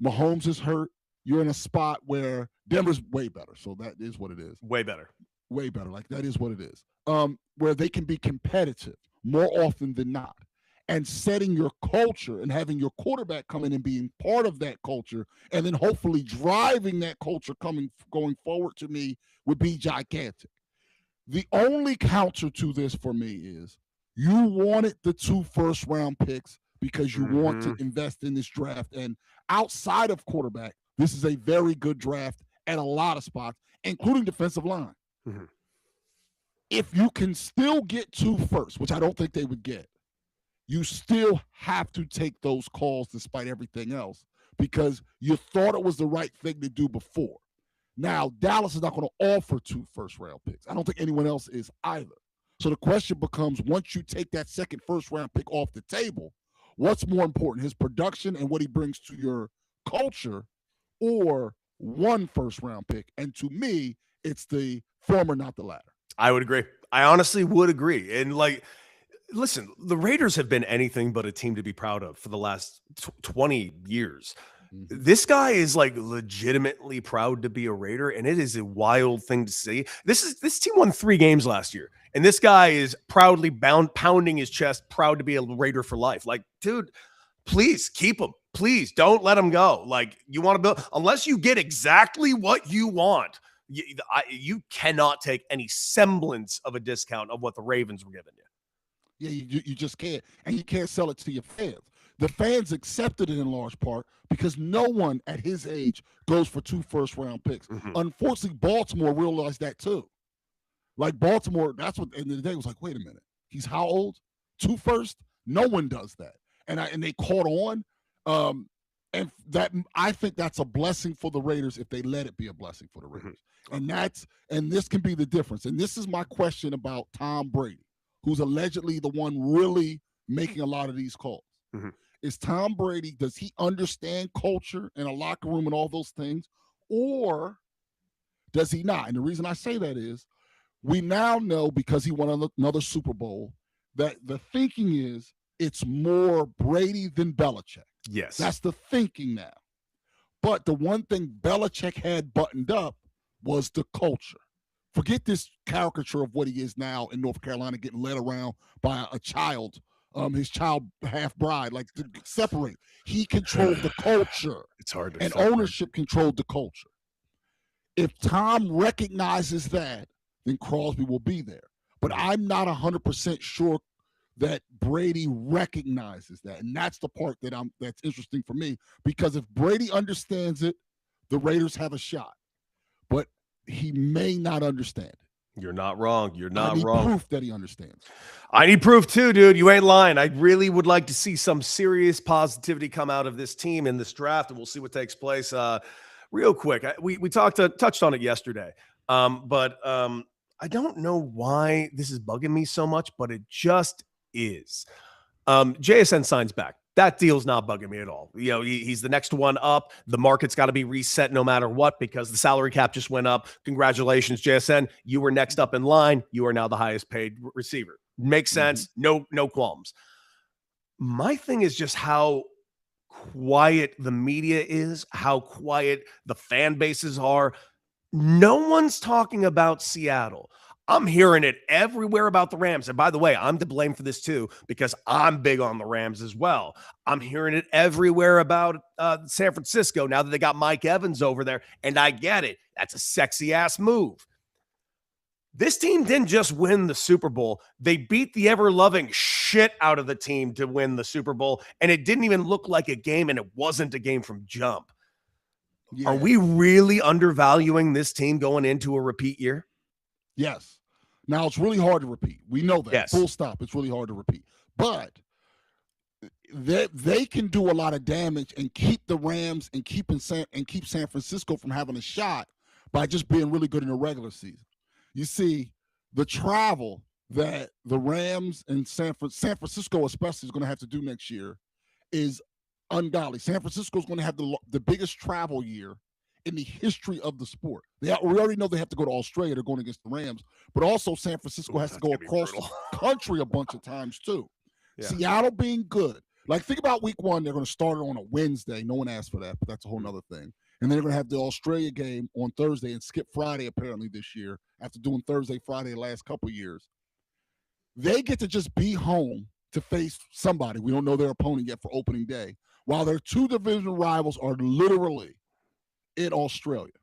Mahomes is hurt. You're in a spot where Denver's way better. So that is what it is. Way better. Way better. Like, that is what it is. Where they can be competitive more often than not. And setting your culture and having your quarterback come in and being part of that culture, and then hopefully driving that culture going forward, to me, would be gigantic. The only counter to this for me is you wanted the 2 first-round picks because you want to invest in this draft. And outside of quarterback, this is a very good draft at a lot of spots, including defensive line. If you can still get 2 first, which I don't think they would get, you still have to take those calls despite everything else because you thought it was the right thing to do before. Now, Dallas is not going to offer 2 first-round picks. I don't think anyone else is either. So the question becomes, once you take that second first-round pick off the table, what's more important, his production and what he brings to your culture, or 1 first-round pick? And to me, it's the former, not the latter. I would agree. I honestly would agree. And, like, listen, the Raiders have been anything but a team to be proud of for the last 20 years. This guy is, like, legitimately proud to be a Raider, and it is a wild thing to see. This team won 3 games last year, and this guy is proudly pounding his chest, proud to be a Raider for life. Like, dude, please keep him. Please don't let him go. Like, you want to build, unless you get exactly what you want, you cannot take any semblance of a discount of what the Ravens were giving you. Yeah, you just can't. And you can't sell it to your fans. The fans accepted it in large part because no one at his age goes for 2 first-round picks. Unfortunately, Baltimore realized that too. Like, Baltimore, that's what, at the end of the day, was like, wait a minute. He's how old? 2 first? No one does that. And they caught on. And that, I think that's a blessing for the Raiders if they let it be a blessing for the Raiders. And this can be the difference. And this is my question about Tom Brady, who's allegedly the one really making a lot of these calls. Mhm. Is Tom Brady, does he understand culture and a locker room and all those things, or does he not? And the reason I say that is we now know, because he won another Super Bowl, that the thinking is it's more Brady than Belichick. Yes. That's the thinking now. But the one thing Belichick had buttoned up was the culture. Forget this caricature of what he is now in North Carolina, getting led around by a child, his child half bride, like to separate. He controlled the culture. It's hard to and separate. ownership controlled the culture. If Tom recognizes that, then Crosby will be there. But I'm not 100% sure that Brady recognizes that. And that's the part that's interesting for me, because if Brady understands it, the Raiders have a shot. But he may not understand it. You're not wrong. You're not I need wrong. proof that he understands. I need proof too, dude. You ain't lying. I really would like to see some serious positivity come out of this team in this draft, and we'll see what takes place. Real quick, we touched on it yesterday, but I don't know why this is bugging me so much, but it just is. JSN signs back. That deal's not bugging me at all. You know, he's the next one up. The market's got to be reset no matter what, because the salary cap just went up. Congratulations, JSN. You were next up in line. You are now the highest paid receiver. Makes sense. No qualms. My thing is just how quiet the media is, how quiet the fan bases are. No one's talking about Seattle. I'm hearing it everywhere about the Rams. And by the way, I'm to blame for this too, because I'm big on the Rams as well. I'm hearing it everywhere about San Francisco now that they got Mike Evans over there. And I get it. That's a sexy ass move. This team didn't just win the Super Bowl. They beat the ever-loving shit out of the team to win the Super Bowl. And it didn't even look like a game, and it wasn't a game from jump. Yeah. Are we really undervaluing this team going into a repeat year? Yes. Now, it's really hard to repeat. We know that. Yes. Full stop. It's really hard to repeat. But they can do a lot of damage and keep the Rams and keep San Francisco from having a shot by just being really good in the regular season. You see, the travel that the Rams and San Francisco especially is going to have to do next year is ungodly. San Francisco is going to have the biggest travel year in the history of the sport. We already know they have to go to Australia. They're going against the Rams. But also San Francisco has to go across the country a bunch of times too. Yeah. Seattle being good. Like, think about week one. They're going to start it on a Wednesday. No one asked for that, but that's a whole nother thing. And then they're going to have the Australia game on Thursday and skip Friday apparently this year after doing Thursday, Friday the last couple of years. They get to just be home to face somebody. We don't know their opponent yet for opening day, while their two division rivals are literally in Australia.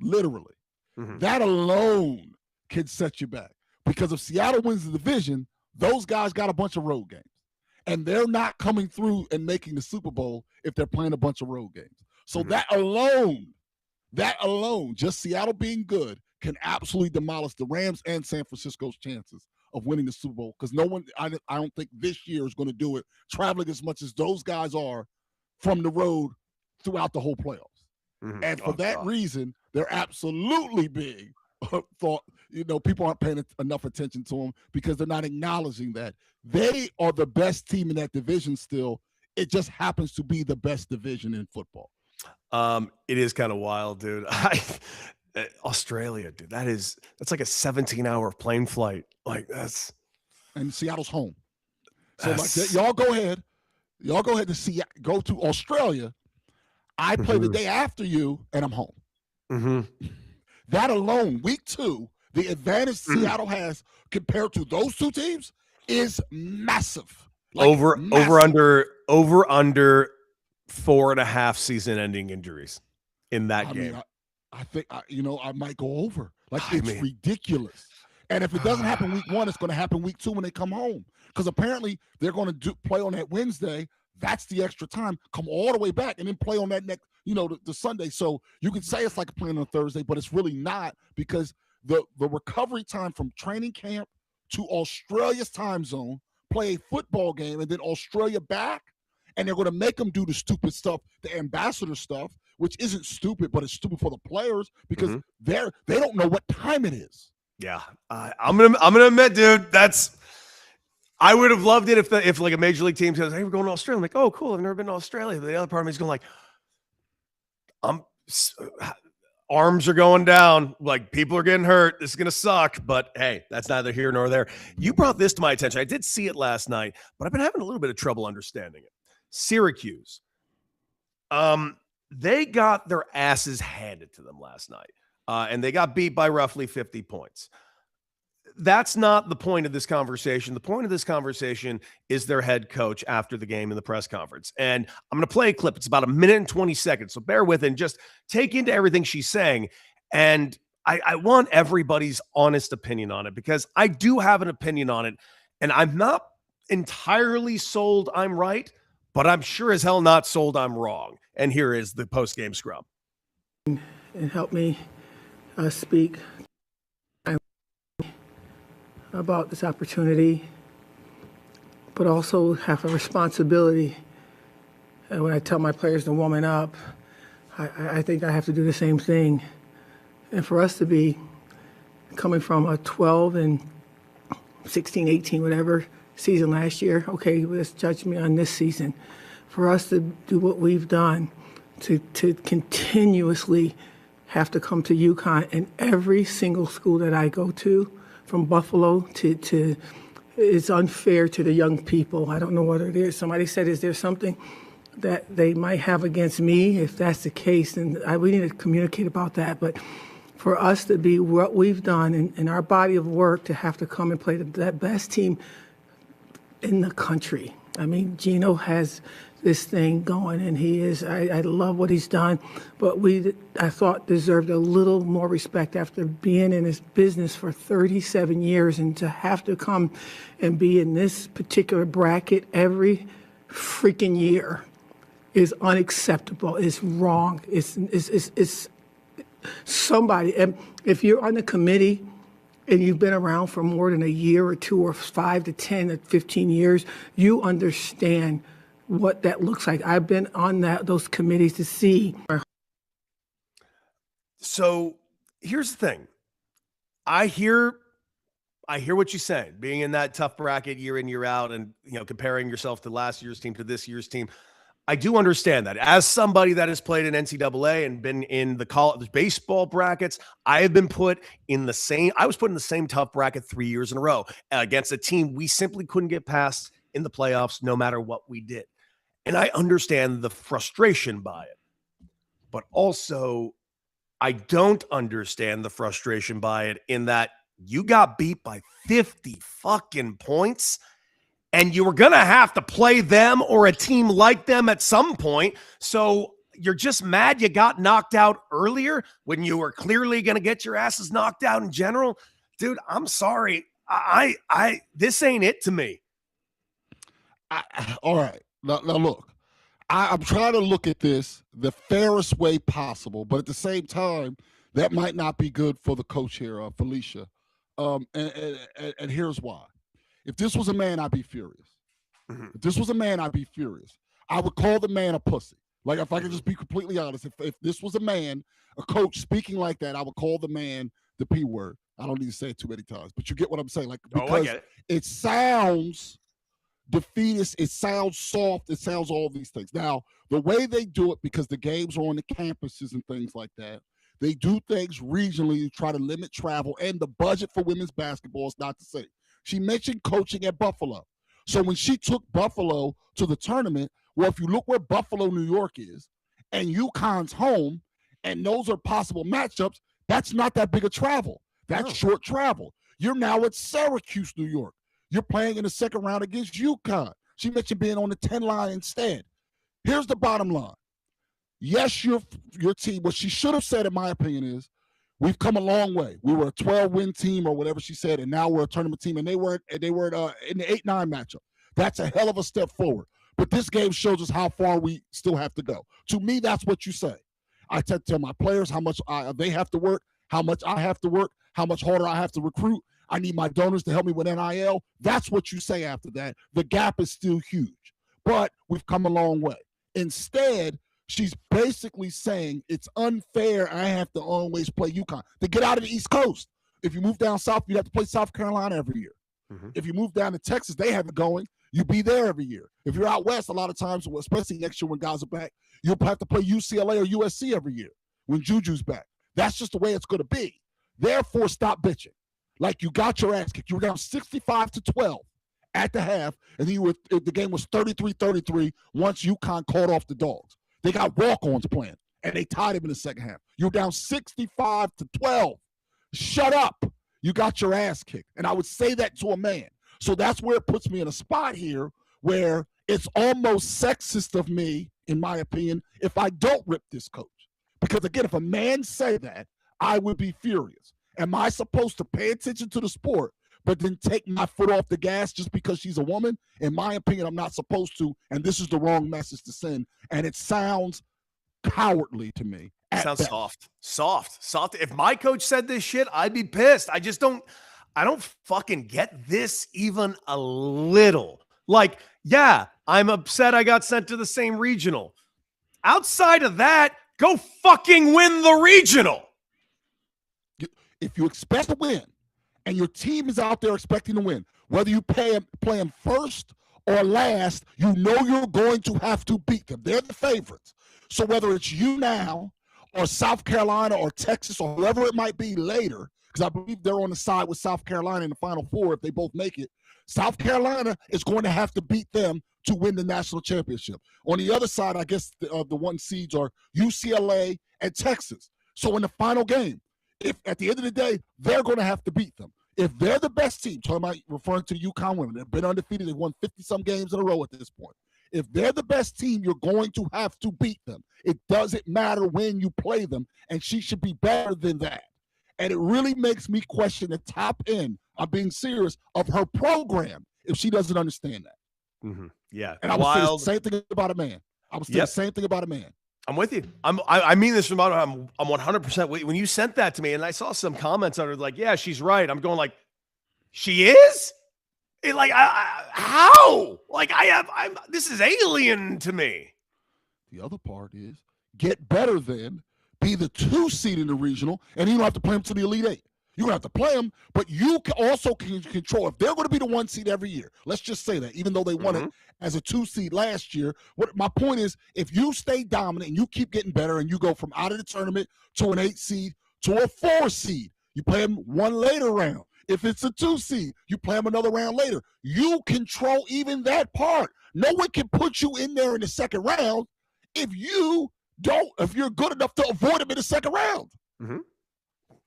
Literally. Mm-hmm. That alone can set you back, because if Seattle wins the division, those guys got a bunch of road games, and they're not coming through and making the Super Bowl if they're playing a bunch of road games. So that alone, just Seattle being good can absolutely demolish the Rams and San Francisco's chances of winning the Super Bowl, because no one, I don't think this year is going to do it, traveling as much as those guys are from the road throughout the whole playoffs. Mm-hmm. And for that reason, they're absolutely big. Thought, people aren't paying enough attention to them because they're not acknowledging that they are the best team in that division still. It just happens to be the best division in football. It is kind of wild, dude. Australia, dude, that's like a 17-hour plane flight. Like, that's, and Seattle's home. So y'all go ahead to go to Australia. I play the day after you, and I'm home. Mm-hmm. That alone, week 2, the advantage Seattle has compared to those two teams is massive. Over under 4.5 season-ending injuries in that game. I think I might go over. It's ridiculous. And if it doesn't happen week 1, it's going to happen week 2 when they come home, because apparently they're going to play on that Wednesday. That's the extra time. Come all the way back and then play on that next, the Sunday. So you can say it's like playing on Thursday, but it's really not, because the recovery time from training camp to Australia's time zone, play a football game, and then Australia back, and they're going to make them do the stupid stuff, the ambassador stuff, which isn't stupid, but it's stupid for the players, because they don't know what time it is. Yeah, I'm gonna admit, dude, I would have loved it if like a major league team says, "Hey, we're going to Australia." I'm like, "Oh, cool. I've never been to Australia." But the other part of me is going like, arms are going down. Like people are getting hurt. This is going to suck. But hey, that's neither here nor there. You brought this to my attention. I did see it last night, but I've been having a little bit of trouble understanding it. Syracuse. They got their asses handed to them last night, and they got beat by roughly 50 points. That's not the point of this conversation. The point of this conversation is their head coach after the game in the press conference. And I'm going to play a clip. It's about 1:20. So bear with it and just take into everything she's saying. And I want everybody's honest opinion on it because I do have an opinion on it. And I'm not entirely sold I'm right, but I'm sure as hell not sold I'm wrong. And here is the post-game scrum. And help me speak about this opportunity, but also have a responsibility. And when I tell my players to woman up, I think I have to do the same thing. And for us to be coming from a 12 and 16, 18, whatever season last year, okay, let's judge me on this season. For us to do what we've done, to continuously have to come to UConn and every single school that I go to, from Buffalo to it's unfair to the young people. I don't know what it is. Somebody said, is there something that they might have against me? If that's the case, then we need to communicate about that. But for us to be what we've done in our body of work, to have to come and play that best team in the country. I mean, Gino has this thing going, and he is. I love what he's done, but I thought deserved a little more respect after being in this business for 37 years, and to have to come and be in this particular bracket every freaking year is unacceptable. It's wrong. It's somebody. And if you're on the committee and you've been around for more than a year or two or 5 to 10 or 15 years, you understand what that looks like. I've been on those committees to see. So here's the thing. I hear what you're saying, being in that tough bracket year in, year out, and comparing yourself to last year's team to this year's team. I do understand that. As somebody that has played in NCAA and been in the college baseball brackets, I have been put in the same tough bracket 3 years in a row against a team we simply couldn't get past in the playoffs no matter what we did. And I understand the frustration by it. But also, I don't understand the frustration by it in that you got beat by 50 fucking points and you were going to have to play them or a team like them at some point. So you're just mad you got knocked out earlier when you were clearly going to get your asses knocked out in general. Dude, I'm sorry. This ain't it to me. All right. Now look, I'm trying to look at this the fairest way possible, but at the same time, that might not be good for the coach here, Felicia. And here's why. If this was a man, I'd be furious. Mm-hmm. If this was a man, I'd be furious. I would call the man a pussy. Like, if I could just be completely honest, if this was a man, a coach speaking like that, I would call the man the P word. I don't need to say it too many times, but you get what I'm saying. Like, because it sounds defeatist, it sounds soft, it sounds all these things. Now, the way they do it, because the games are on the campuses and things like that, they do things regionally to try to limit travel, and the budget for women's basketball is not the same. She mentioned coaching at Buffalo. So when she took Buffalo to the tournament, well, if you look where Buffalo, New York is, and UConn's home, and those are possible matchups, that's not that big a travel. That's short travel. You're now at Syracuse, New York. You're playing in the second round against UConn. She mentioned being on the 10 line instead. Here's the bottom line. Yes, your team, what she should have said, in my opinion, is we've come a long way. We were a 12-win team or whatever she said, and now we're a tournament team, and they were in the 8-9 matchup. That's a hell of a step forward. But this game shows us how far we still have to go. To me, that's what you say. I tell my players how much they have to work, how much I have to work, how much harder I have to recruit. I need my donors to help me with NIL. That's what you say after that. The gap is still huge, but we've come a long way. Instead, she's basically saying it's unfair. I have to always play UConn. To get out of the East Coast. If you move down south, you have to play South Carolina every year. If you move down to Texas, they have it going. You be there every year. If you're out west, a lot of times, especially next year when guys are back, you'll have to play UCLA or USC every year when Juju's back. That's just the way it's going to be. Therefore, stop bitching. Like, you got your ass kicked. You were down 65-12 at the half, and then the game was 33-33 once UConn called off the Dogs. They got walk-ons playing, and they tied him in the second half. You were down 65-12. Shut up. You got your ass kicked. And I would say that to a man. So that's where it puts me in a spot here where it's almost sexist of me, in my opinion, if I don't rip this coach. Because, again, if a man say that, I would be furious. Am I supposed to pay attention to the sport but then take my foot off the gas just because she's a woman? In my opinion, I'm not supposed to, and this is the wrong message to send. And it sounds cowardly to me. Sounds soft. If my coach said this shit, I'd be pissed. I don't fucking get this even a little. Like, yeah, I'm upset I got sent to the same regional. Outside of that, go fucking win the regional. If you expect to win and your team is out there expecting to win, whether you play them first or last, you know you're going to have to beat them. They're the favorites. So whether it's you now or South Carolina or Texas or whoever it might be later, because I believe they're on the side with South Carolina in the Final Four if they both make it, South Carolina is going to have to beat them to win the national championship. On the other side, I guess the one seeds are UCLA and Texas. So in the final game, if at the end of the day, they're going to have to beat them. If they're the best team, talking about referring to the UConn women, they've been undefeated. They've won 50-some games in a row at this point. If they're the best team, you're going to have to beat them. It doesn't matter when you play them, and she should be better than that. And it really makes me question the top end, I'm being serious, of her program if she doesn't understand that. Mm-hmm. Yeah. And I would say the same thing about a man. I'm with you. I mean this from I'm 100%. When you sent that to me, and I saw some comments on it like, yeah, she's right. I'm going like, she is? How? Like, this is alien to me. The other part is get better then, be the 2 seed in the regional, and you don't have to play them to the Elite 8. You don't have to play them, but you can also control. If they're going to be the 1 seed every year, let's just say that, even though they won it as a 2 seed last year, my point is, if you stay dominant and you keep getting better and you go from out of the tournament to an 8 seed to a 4 seed, you play them one later round. If it's a 2 seed, you play them another round later. You control even that part. No one can put you in there in the second round if you're good enough to avoid them in the second round. Mm-hmm.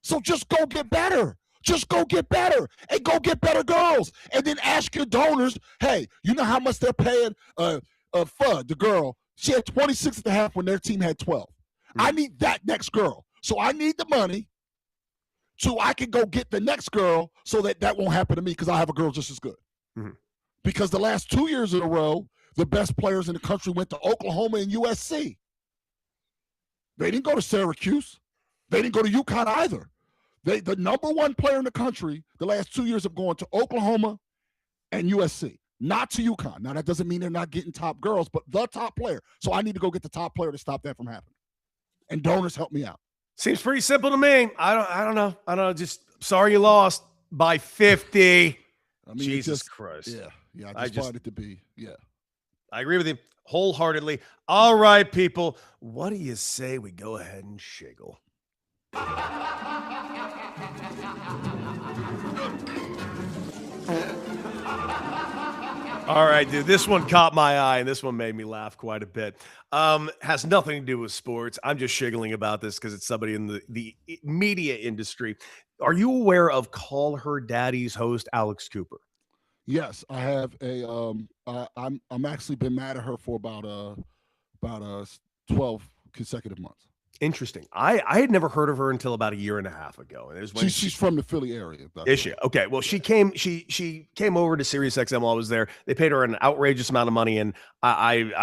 So just go get better. Just go get better and go get better girls. And then ask your donors, hey, you know how much they're paying Fudd, the girl? She had 26 at the half when their team had 12. Mm-hmm. I need that next girl. So I need the money so I can go get the next girl so that won't happen to me because I have a girl just as good. Mm-hmm. Because the last 2 years in a row, the best players in the country went to Oklahoma and USC. They didn't go to Syracuse. They didn't go to UConn either. The number 1 player in the country the last 2 years have gone to Oklahoma and USC, not to UConn. Now, that doesn't mean they're not getting top girls, but the top player. So I need to go get the top player to stop that from happening. And donors help me out. Seems pretty simple to me. I don't know. Just sorry you lost by 50. I mean, Jesus Christ. Yeah. I just wanted it to be. Yeah. I agree with you wholeheartedly. All right, people. What do you say we go ahead and shiggle? All right, dude, this one caught my eye, and this one made me laugh quite a bit. Has nothing to do with sports. I'm just shiggling about this because it's somebody in the media industry. Are you aware of Call Her Daddy's host, Alex Cooper? Yes, I have I'm actually been mad at her for about 12 consecutive months. Interesting. I had never heard of her until about a year and a half ago. And it was when she's from the Philly area. Is she? Okay. Well, she came over to SiriusXM while I was there. They paid her an outrageous amount of money, and I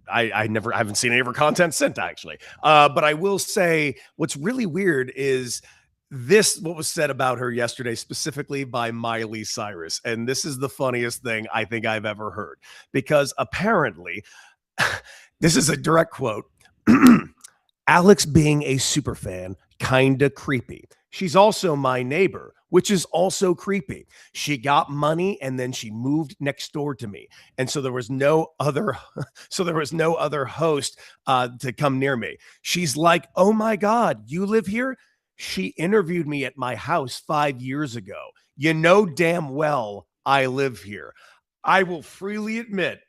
haven't seen any of her content since, actually. But I will say what's really weird is what was said about her yesterday, specifically by Miley Cyrus. And this is the funniest thing I think I've ever heard, because apparently this is a direct quote. Alex being a super fan, kinda creepy. She's also my neighbor, which is also creepy. She got money and then she moved next door to me. And so there was no other host to come near me. She's like, "Oh my God, you live here?" She interviewed me at my house 5 years ago. You know damn well I live here. I will freely admit,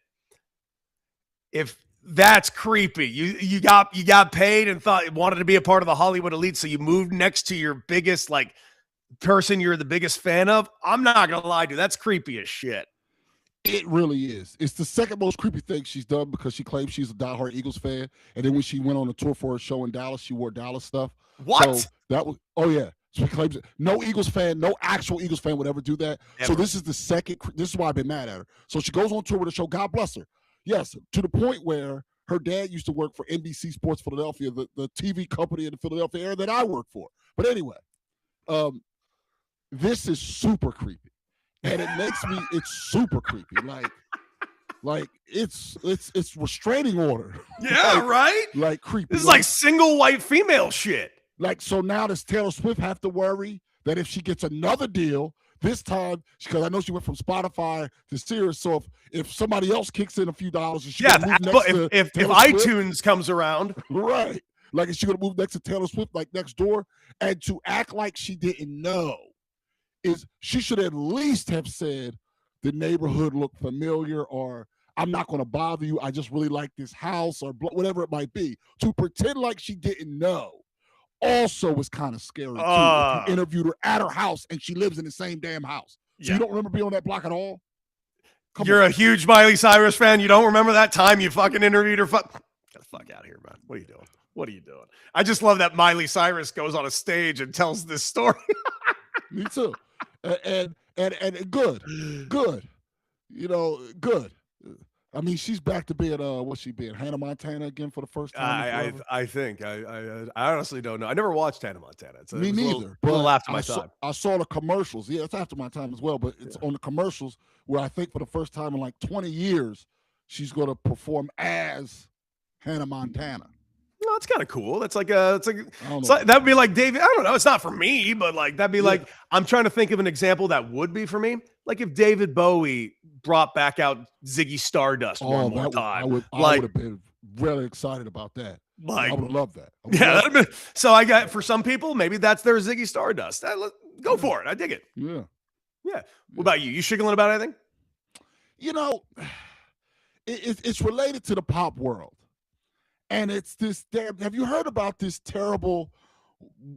if that's creepy. You got paid and wanted to be a part of the Hollywood elite, so you moved next to your biggest person you're the biggest fan of. I'm not gonna lie to you, that's creepy as shit. It really is. It's the second most creepy thing she's done because she claims she's a diehard Eagles fan, and then when she went on a tour for her show in Dallas, she wore Dallas stuff. What? So that was She claims it. No Eagles fan, no actual Eagles fan would ever do that. Ever. So this is the second. This is why I've been mad at her. So she goes on tour with the show. God bless her. Yes, to the point where her dad used to work for NBC Sports Philadelphia, the TV company in the Philadelphia area that I work for. But anyway, this is super creepy, and it makes me. It's super creepy. Like it's restraining order. Yeah, right. Like creepy. This is like single white female shit. Like, so now does Taylor Swift have to worry that if she gets another deal this time, because I know she went from Spotify to Sirius, so if somebody else kicks in a few dollars, if iTunes comes around, right? Like, is she gonna move next to Taylor Swift, like next door? And to act like she didn't know is she should at least have said the neighborhood looked familiar, or I'm not going to bother you. I just really like this house, or whatever it might be. To pretend like she didn't know also was kind of scary too. If you interviewed her at her house and she lives in the same damn house. So you don't remember being on that block at all? You're a huge Miley Cyrus fan. You don't remember that time you fucking interviewed her? Get the fuck out of here, man. What are you doing? What are you doing? I just love that Miley Cyrus goes on a stage and tells this story. Me too. And good. You know, good. I mean, she's back to being what's she being? Hannah Montana again for the first time. I think. I honestly don't know. I never watched Hannah Montana. Me neither. A little after my time. I saw the commercials. Yeah, it's after my time as well. But it's on the commercials where I think for the first time in like 20 years, she's going to perform as Hannah Montana. No, it's kind of cool. That's like that would be like David. I don't know. It's not for me, but like that'd be like, I'm trying to think of an example that would be for me. Like if David Bowie brought back out Ziggy Stardust one more time. I would have been really excited about that. Like, I would have loved that. That'd been, so I got, for some people, maybe that's their Ziggy Stardust. Go for it. I dig it. Yeah. What about you? You shiggling about anything? You know, it's related to the pop world. And it's this damn. Have you heard about this terrible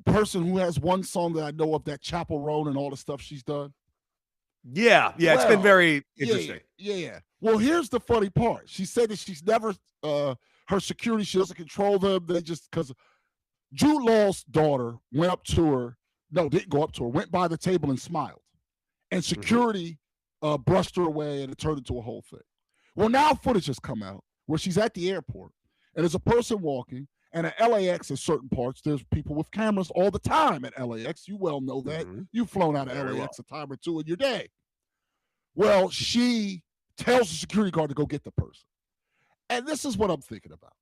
person who has one song that I know of, that Chapel Roan and all the stuff she's done? Yeah, it's been very interesting. Yeah. Well, here's the funny part. She said that she's never, her security, she doesn't control them. They just, because Jude Law's daughter went up to her. No, didn't go up to her. Went by the table and smiled, and security brushed her away, and it turned into a whole thing. Well, now footage has come out where she's at the airport. And there's a person walking, and at LAX in certain parts, there's people with cameras all the time at LAX. You well know that. You've flown out of LAX a time or two in your day. Well, she tells the security guard to go get the person. And this is what I'm thinking about.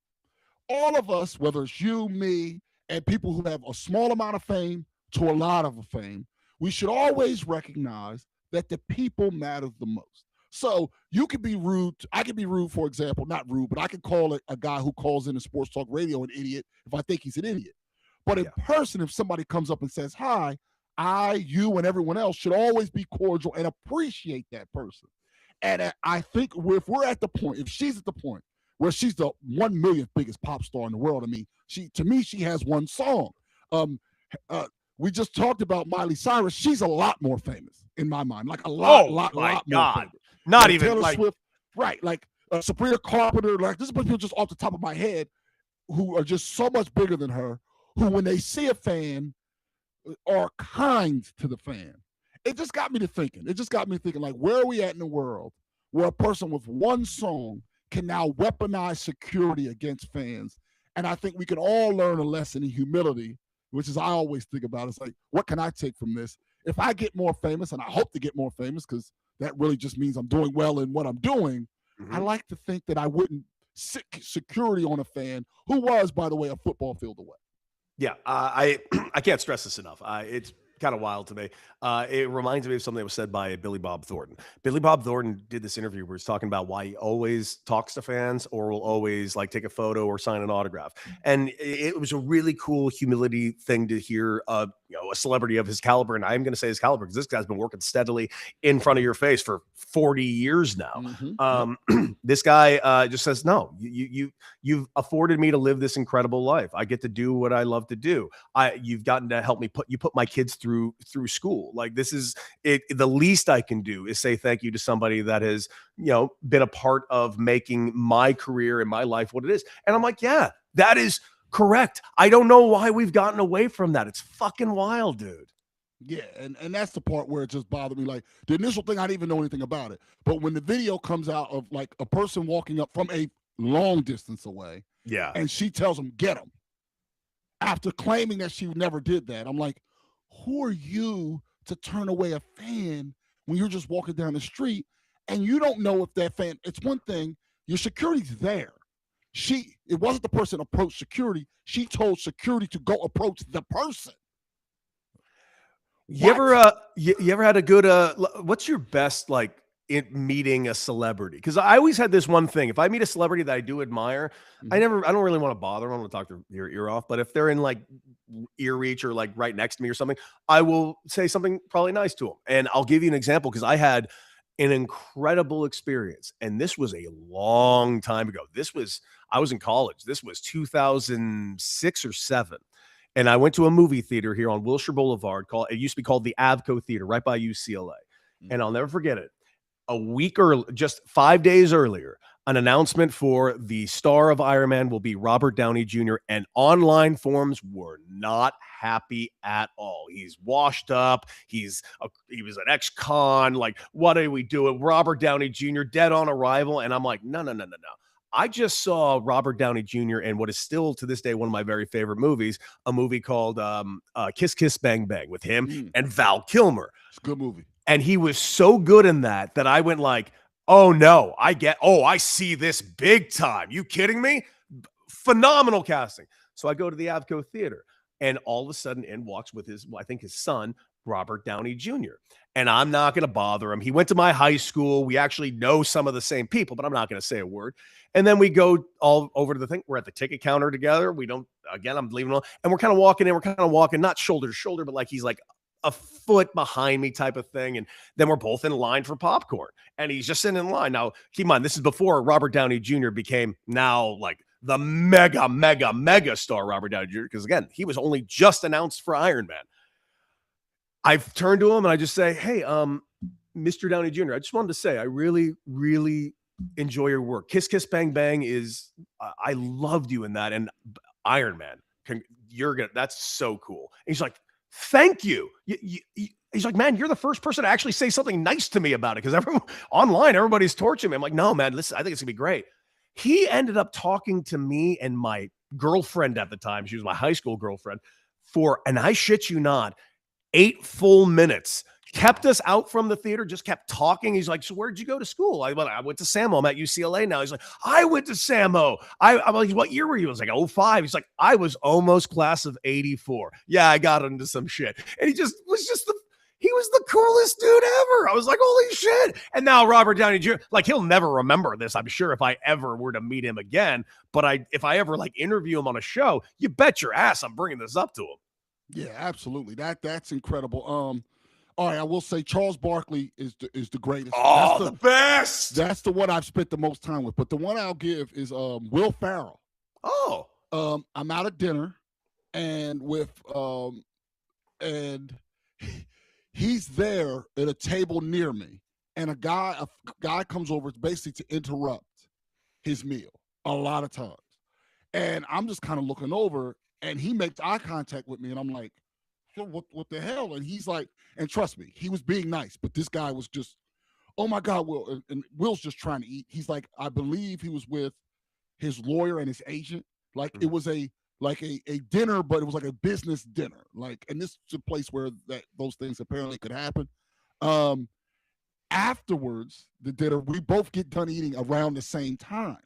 All of us, whether it's you, me, and people who have a small amount of fame to a lot of fame, we should always recognize that the people matter the most. So you can be rude. I can be rude, for example, not rude, but I can call a guy who calls in a sports talk radio an idiot if I think he's an idiot. But in person, if somebody comes up and says, hi, you, and everyone else should always be cordial and appreciate that person. And I think if we're at the point, if she's at the point where she's the 1 millionth biggest pop star in the world, I mean, to me, she has one song. We just talked about Miley Cyrus. She's a lot more famous in my mind, like a lot more famous. Not like even Taylor like Swift, right? Like Sabrina Carpenter. Like, this is people just off the top of my head who are just so much bigger than her. Who, when they see a fan, are kind to the fan. It just got me to thinking. Like, where are we at in the world where a person with one song can now weaponize security against fans? And I think we can all learn a lesson in humility, which is I always think about. It's like, what can I take from this? If I get more famous, and I hope to get more famous, because that really just means I'm doing well in what I'm doing. I like to think that I wouldn't security on a fan who was, by the way, a football field away. Yeah, I can't stress this enough. It's kind of wild to me. It reminds me of something that was said by Billy Bob Thornton. Billy Bob Thornton did this interview where he's talking about why he always talks to fans or will always like take a photo or sign an autograph. And it was a really cool humility thing to hear. A celebrity of his caliber, and I'm going to say his caliber because this guy's been working steadily in front of your face for 40 years now. This guy just says, "No, you've afforded me to live this incredible life. I get to do what I love to do. You've gotten to help me put my kids through school. Like this is it. The least I can do is say thank you to somebody that has been a part of making my career and my life what it is." And I'm like, yeah, that is correct. I don't know why we've gotten away from that. It's fucking wild, dude. Yeah, and that's the part where it just bothered me. Like the initial thing, I didn't even know anything about it. But when the video comes out of like a person walking up from a long distance away, yeah, and she tells him, "Get him," after claiming that she never did that, I'm like, who are you to turn away a fan when you're just walking down the street and you don't know if that fan? It's one thing, your security's there. It wasn't the person approached security. She told security to go approach the person. You ever had a good what's your best like in meeting a celebrity? Because I always had this one thing. If I meet a celebrity that I do admire, I don't really want to bother them. I want to talk their ear off. But if they're in like ear reach or like right next to me or something, I will say something probably nice to them. And I'll give you an example because I had an incredible experience. And this was a long time ago. I was in college. This was 2006 or 7. And I went to a movie theater here on Wilshire Boulevard it used to be called the Avco Theater right by UCLA. And I'll never forget it. A week early, just 5 days earlier, an announcement for the star of Iron Man will be Robert Downey Jr. And online forums were not happy at all. He's washed up. He was an ex-con. Like, what are we doing? Robert Downey Jr. dead on arrival. And I'm like, no. I just saw Robert Downey Jr. in what is still to this day one of my very favorite movies, a movie called Kiss Kiss Bang Bang with him and Val Kilmer. It's a good movie. And he was so good in that I went like, oh no, I see this big time. You kidding me? Phenomenal casting. So I go to the Avco Theater and all of a sudden in walks with his son, Robert Downey Jr. And I'm not going to bother him. He went to my high school. We actually know some of the same people, but I'm not going to say a word. And then we go all over to the thing. We're at the ticket counter together. I'm leaving alone. And we're kind of walking in. We're kind of walking, not shoulder to shoulder, but like he's like a foot behind me type of thing. And then we're both in line for popcorn. And he's just sitting in line. Now, keep in mind, this is before Robert Downey Jr. became now like the mega star Robert Downey Jr. Because again, he was only just announced for Iron Man. I've turned to him and I just say, hey, Mr. Downey Jr., I just wanted to say, I really, really enjoy your work. Kiss Kiss Bang Bang I loved you in that. And Iron Man, that's so cool. And he's like, thank you. He's like, man, you're the first person to actually say something nice to me about it. Because everybody's torching me. I'm like, no, man, listen, I think it's gonna be great. He ended up talking to me and my girlfriend at the time. She was my high school girlfriend and I shit you not, 8 full minutes. Kept us out from the theater, just kept talking. He's like, so where'd you go to school? I went to Samo. I'm at UCLA now. He's like, I went to Samo. I'm like, what year were you? I was like, 05. He's like, I was almost class of 84. Yeah, I got into some shit. And he was the coolest dude ever. I was like, holy shit. And now Robert Downey Jr., like he'll never remember this, I'm sure, if I ever were to meet him again. But if I ever like interview him on a show, you bet your ass I'm bringing this up to him. Yeah, absolutely. That's incredible. All right, I will say Charles Barkley is the greatest. Oh, the best. That's the one I've spent the most time with. But the one I'll give is Will Ferrell. Oh. I'm out at dinner and he's there at a table near me. And a guy comes over basically to interrupt his meal a lot of times. And I'm just kind of looking over and he makes eye contact with me and I'm like, what the hell? And he's like, and trust me, he was being nice, but this guy was just, oh my God, Will. And Will's just trying to eat. He's like, I believe he was with his lawyer and his agent. Like it was a dinner, but it was like a business dinner. Like, and this is a place where those things apparently could happen. Afterwards, the dinner, we both get done eating around the same time.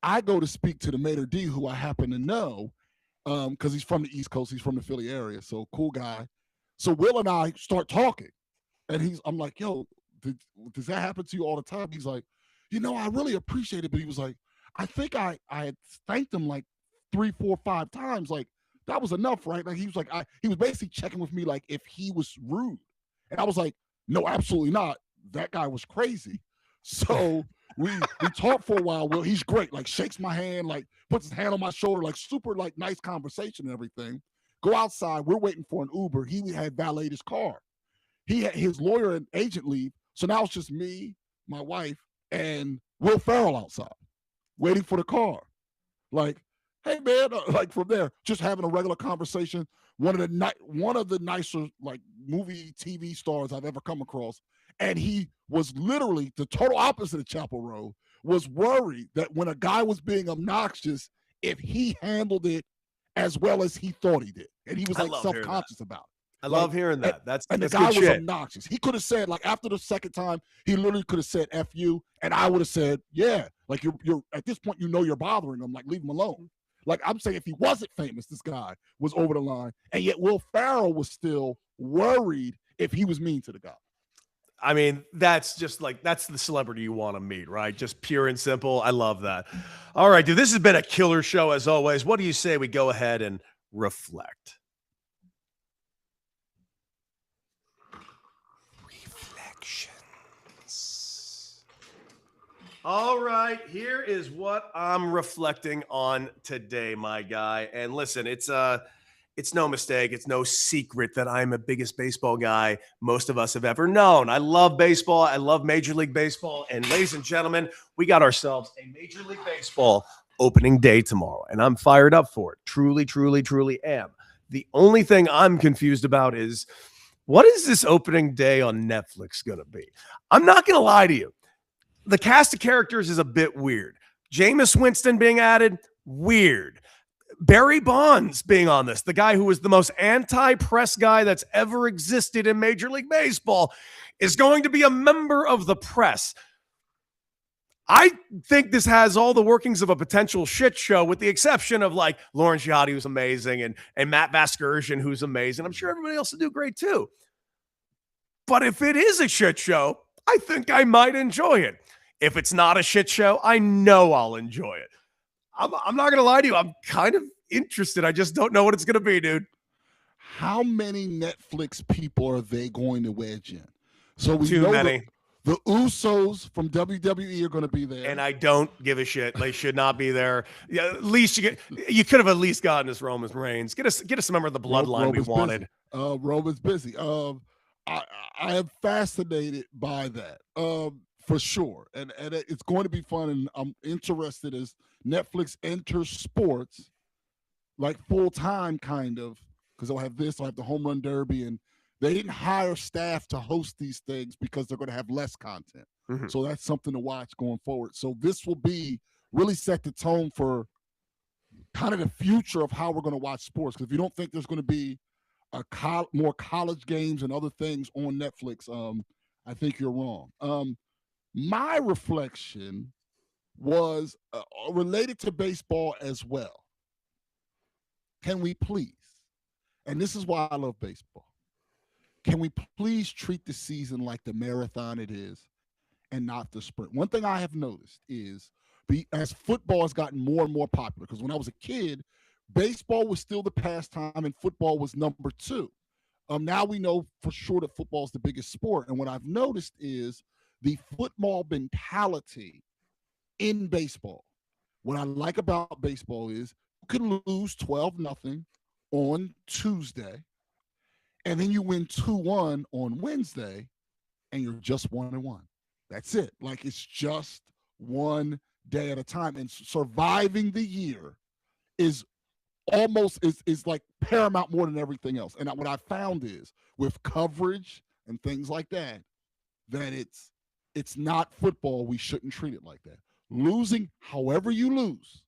I go to speak to the maitre d', who I happen to know, because he's from the East Coast. He's from the Philly area, so cool guy. So Will and I start talking, and I'm like, yo, does that happen to you all the time? He's like, I really appreciate it, but he was like, I think I had thanked him like 3, 4, 5 times. Like, that was enough, right? Like, he was like, he was basically checking with me like if he was rude. And I was like, no, absolutely not. That guy was crazy. So we talked for a while. Well, he's great. Like, shakes my hand, like puts his hand on my shoulder, like super like nice conversation and everything. Go outside. We're waiting for an Uber. He had valeted his car. He had his lawyer and agent leave. So now it's just me, my wife, and Will Ferrell outside waiting for the car. Like, hey man, like from there, just having a regular conversation. One of the nicer like movie TV stars I've ever come across. And he was literally the total opposite of Chapel Row, was worried that when a guy was being obnoxious, if he handled it as well as he thought he did. And he was like self-conscious about it. I love hearing that. That's the that's guy good was shit. obnoxious. He could have said, like, after the second time, he literally could have said F you, and I would have said, yeah, like you're at this point, you're bothering him, like leave him alone. Like, I'm saying if he wasn't famous, this guy was over the line. And yet Will Ferrell was still worried if he was mean to the guy. I mean, that's just like, that's the celebrity you want to meet, right? Just pure and simple. I love that. All right, dude, this has been a killer show as always. What do you say we go ahead and reflect? Reflections. All right, here is what I'm reflecting on today, my guy. And listen, it's no mistake. It's no secret that I'm the biggest baseball guy most of us have ever known. I love baseball. I love Major League Baseball. And ladies and gentlemen, we got ourselves a Major League Baseball opening day tomorrow. And I'm fired up for it. Truly, truly, truly am. The only thing I'm confused about is, what is this opening day on Netflix going to be? I'm not going to lie to you. The cast of characters is a bit weird. Jameis Winston being added, weird. Barry Bonds being on this, the guy who was the most anti-press guy that's ever existed in Major League Baseball, is going to be a member of the press. I think this has all the workings of a potential shit show, with the exception of like Lauren Giotti, who's amazing, and Matt Vasgersian, who's amazing. I'm sure everybody else will do great too. But if it is a shit show, I think I might enjoy it. If it's not a shit show, I know I'll enjoy it. I'm not going to lie to you. I'm kind of interested. I just don't know what it's going to be, dude. How many Netflix people are they going to wedge in? So we Too know many. The Usos from WWE are going to be there. And I don't give a shit. They should not be there. Yeah, at least you could have at least gotten us Roman Reigns. Get us a member of the bloodline we wanted. Roman's busy. I am fascinated by that. For sure. And it's going to be fun. And I'm interested as Netflix enters sports like full time, kind of, because they'll have the home run derby, and they didn't hire staff to host these things because they're going to have less content. Mm-hmm. So that's something to watch going forward. So this will be really set the tone for kind of the future of how we're going to watch sports. Because if you don't think there's going to be more college games and other things on Netflix, I think you're wrong. My reflection was related to baseball as well. Can we please, and this is why I love baseball, can we please treat the season like the marathon it is and not the sprint? One thing I have noticed is as football has gotten more and more popular, because when I was a kid, baseball was still the pastime and football was number 2. Now we know for sure that football is the biggest sport. And what I've noticed is the football mentality in baseball. What I like about baseball is you can lose 12-0 on Tuesday, and then you win 2-1 on Wednesday, and you're just 1-1. That's it. Like, it's just one day at a time. And surviving the year is almost is like paramount more than everything else. And what I found is with coverage and things like that it's not football. We shouldn't treat it like that. Losing, however you lose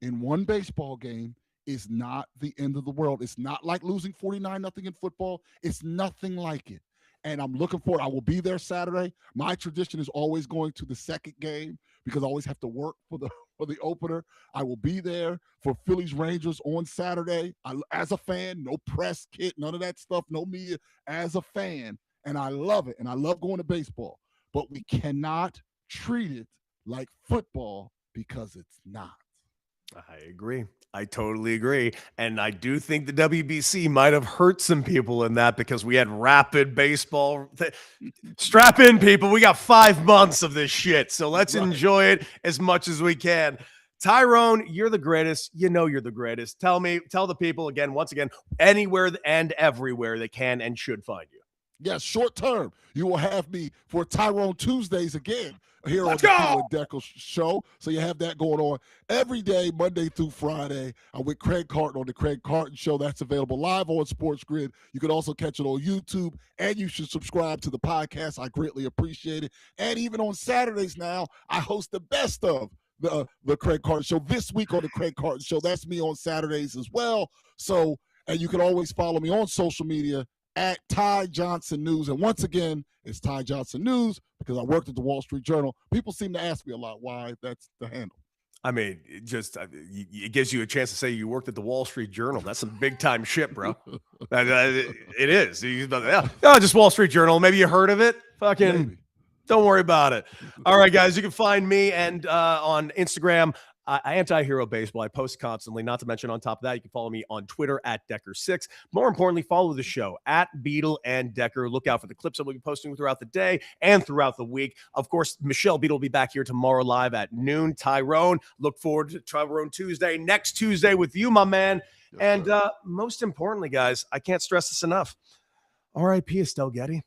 in one baseball game, is not the end of the world. It's not like losing 49-0 in football. It's nothing like it. And I'm looking forward. I will be there Saturday. My tradition is always going to the second game because I always have to work for for the opener. I will be there for Phillies Rangers on Saturday. As a fan, no press kit, none of that stuff, no media, as a fan. And I love it. And I love going to baseball. But we cannot treat it like football because it's not. I agree. I totally agree. And I do think the WBC might have hurt some people in that because we had rapid baseball. Strap in, people. We got 5 months of this shit. So let's enjoy it as much as we can. Tyrone, you're the greatest. You know you're the greatest. Tell the people again, once again, anywhere and everywhere they can and should find you. Yes, short term, you will have me for Tyrone Tuesdays again here Let's on the go! Beadle and Decker show. So you have that going on every day, Monday through Friday. I'm with Craig Carton on the Craig Carton Show. That's available live on Sports Grid. You can also catch it on YouTube, and you should subscribe to the podcast. I greatly appreciate it. And even on Saturdays now, I host the best of the Craig Carton Show this week on the Craig Carton Show. That's me on Saturdays as well. So, and you can always follow me on social media at Ty Johnson News. And once again, it's Ty Johnson News because I worked at the Wall Street Journal. People seem to ask me a lot why that's the handle. I mean, it gives you a chance to say you worked at the Wall Street Journal. That's some big time shit, bro. It is. Just Wall Street Journal. Maybe you heard of it. Fucking Maybe. Don't worry about it. All right, guys, you can find me and on Instagram. Anti-Hero Baseball. I post constantly, not to mention on top of that, you can follow me on Twitter at Decker6. More importantly, follow the show at Beadle and Decker. Look out for the clips that we'll be posting throughout the day and throughout the week. Of course, Michelle Beadle will be back here tomorrow live at noon. Tyrone, look forward to Tyrone Tuesday, next Tuesday with you, my man. Yes, and most importantly, guys, I can't stress this enough. R.I.P. Estelle Getty.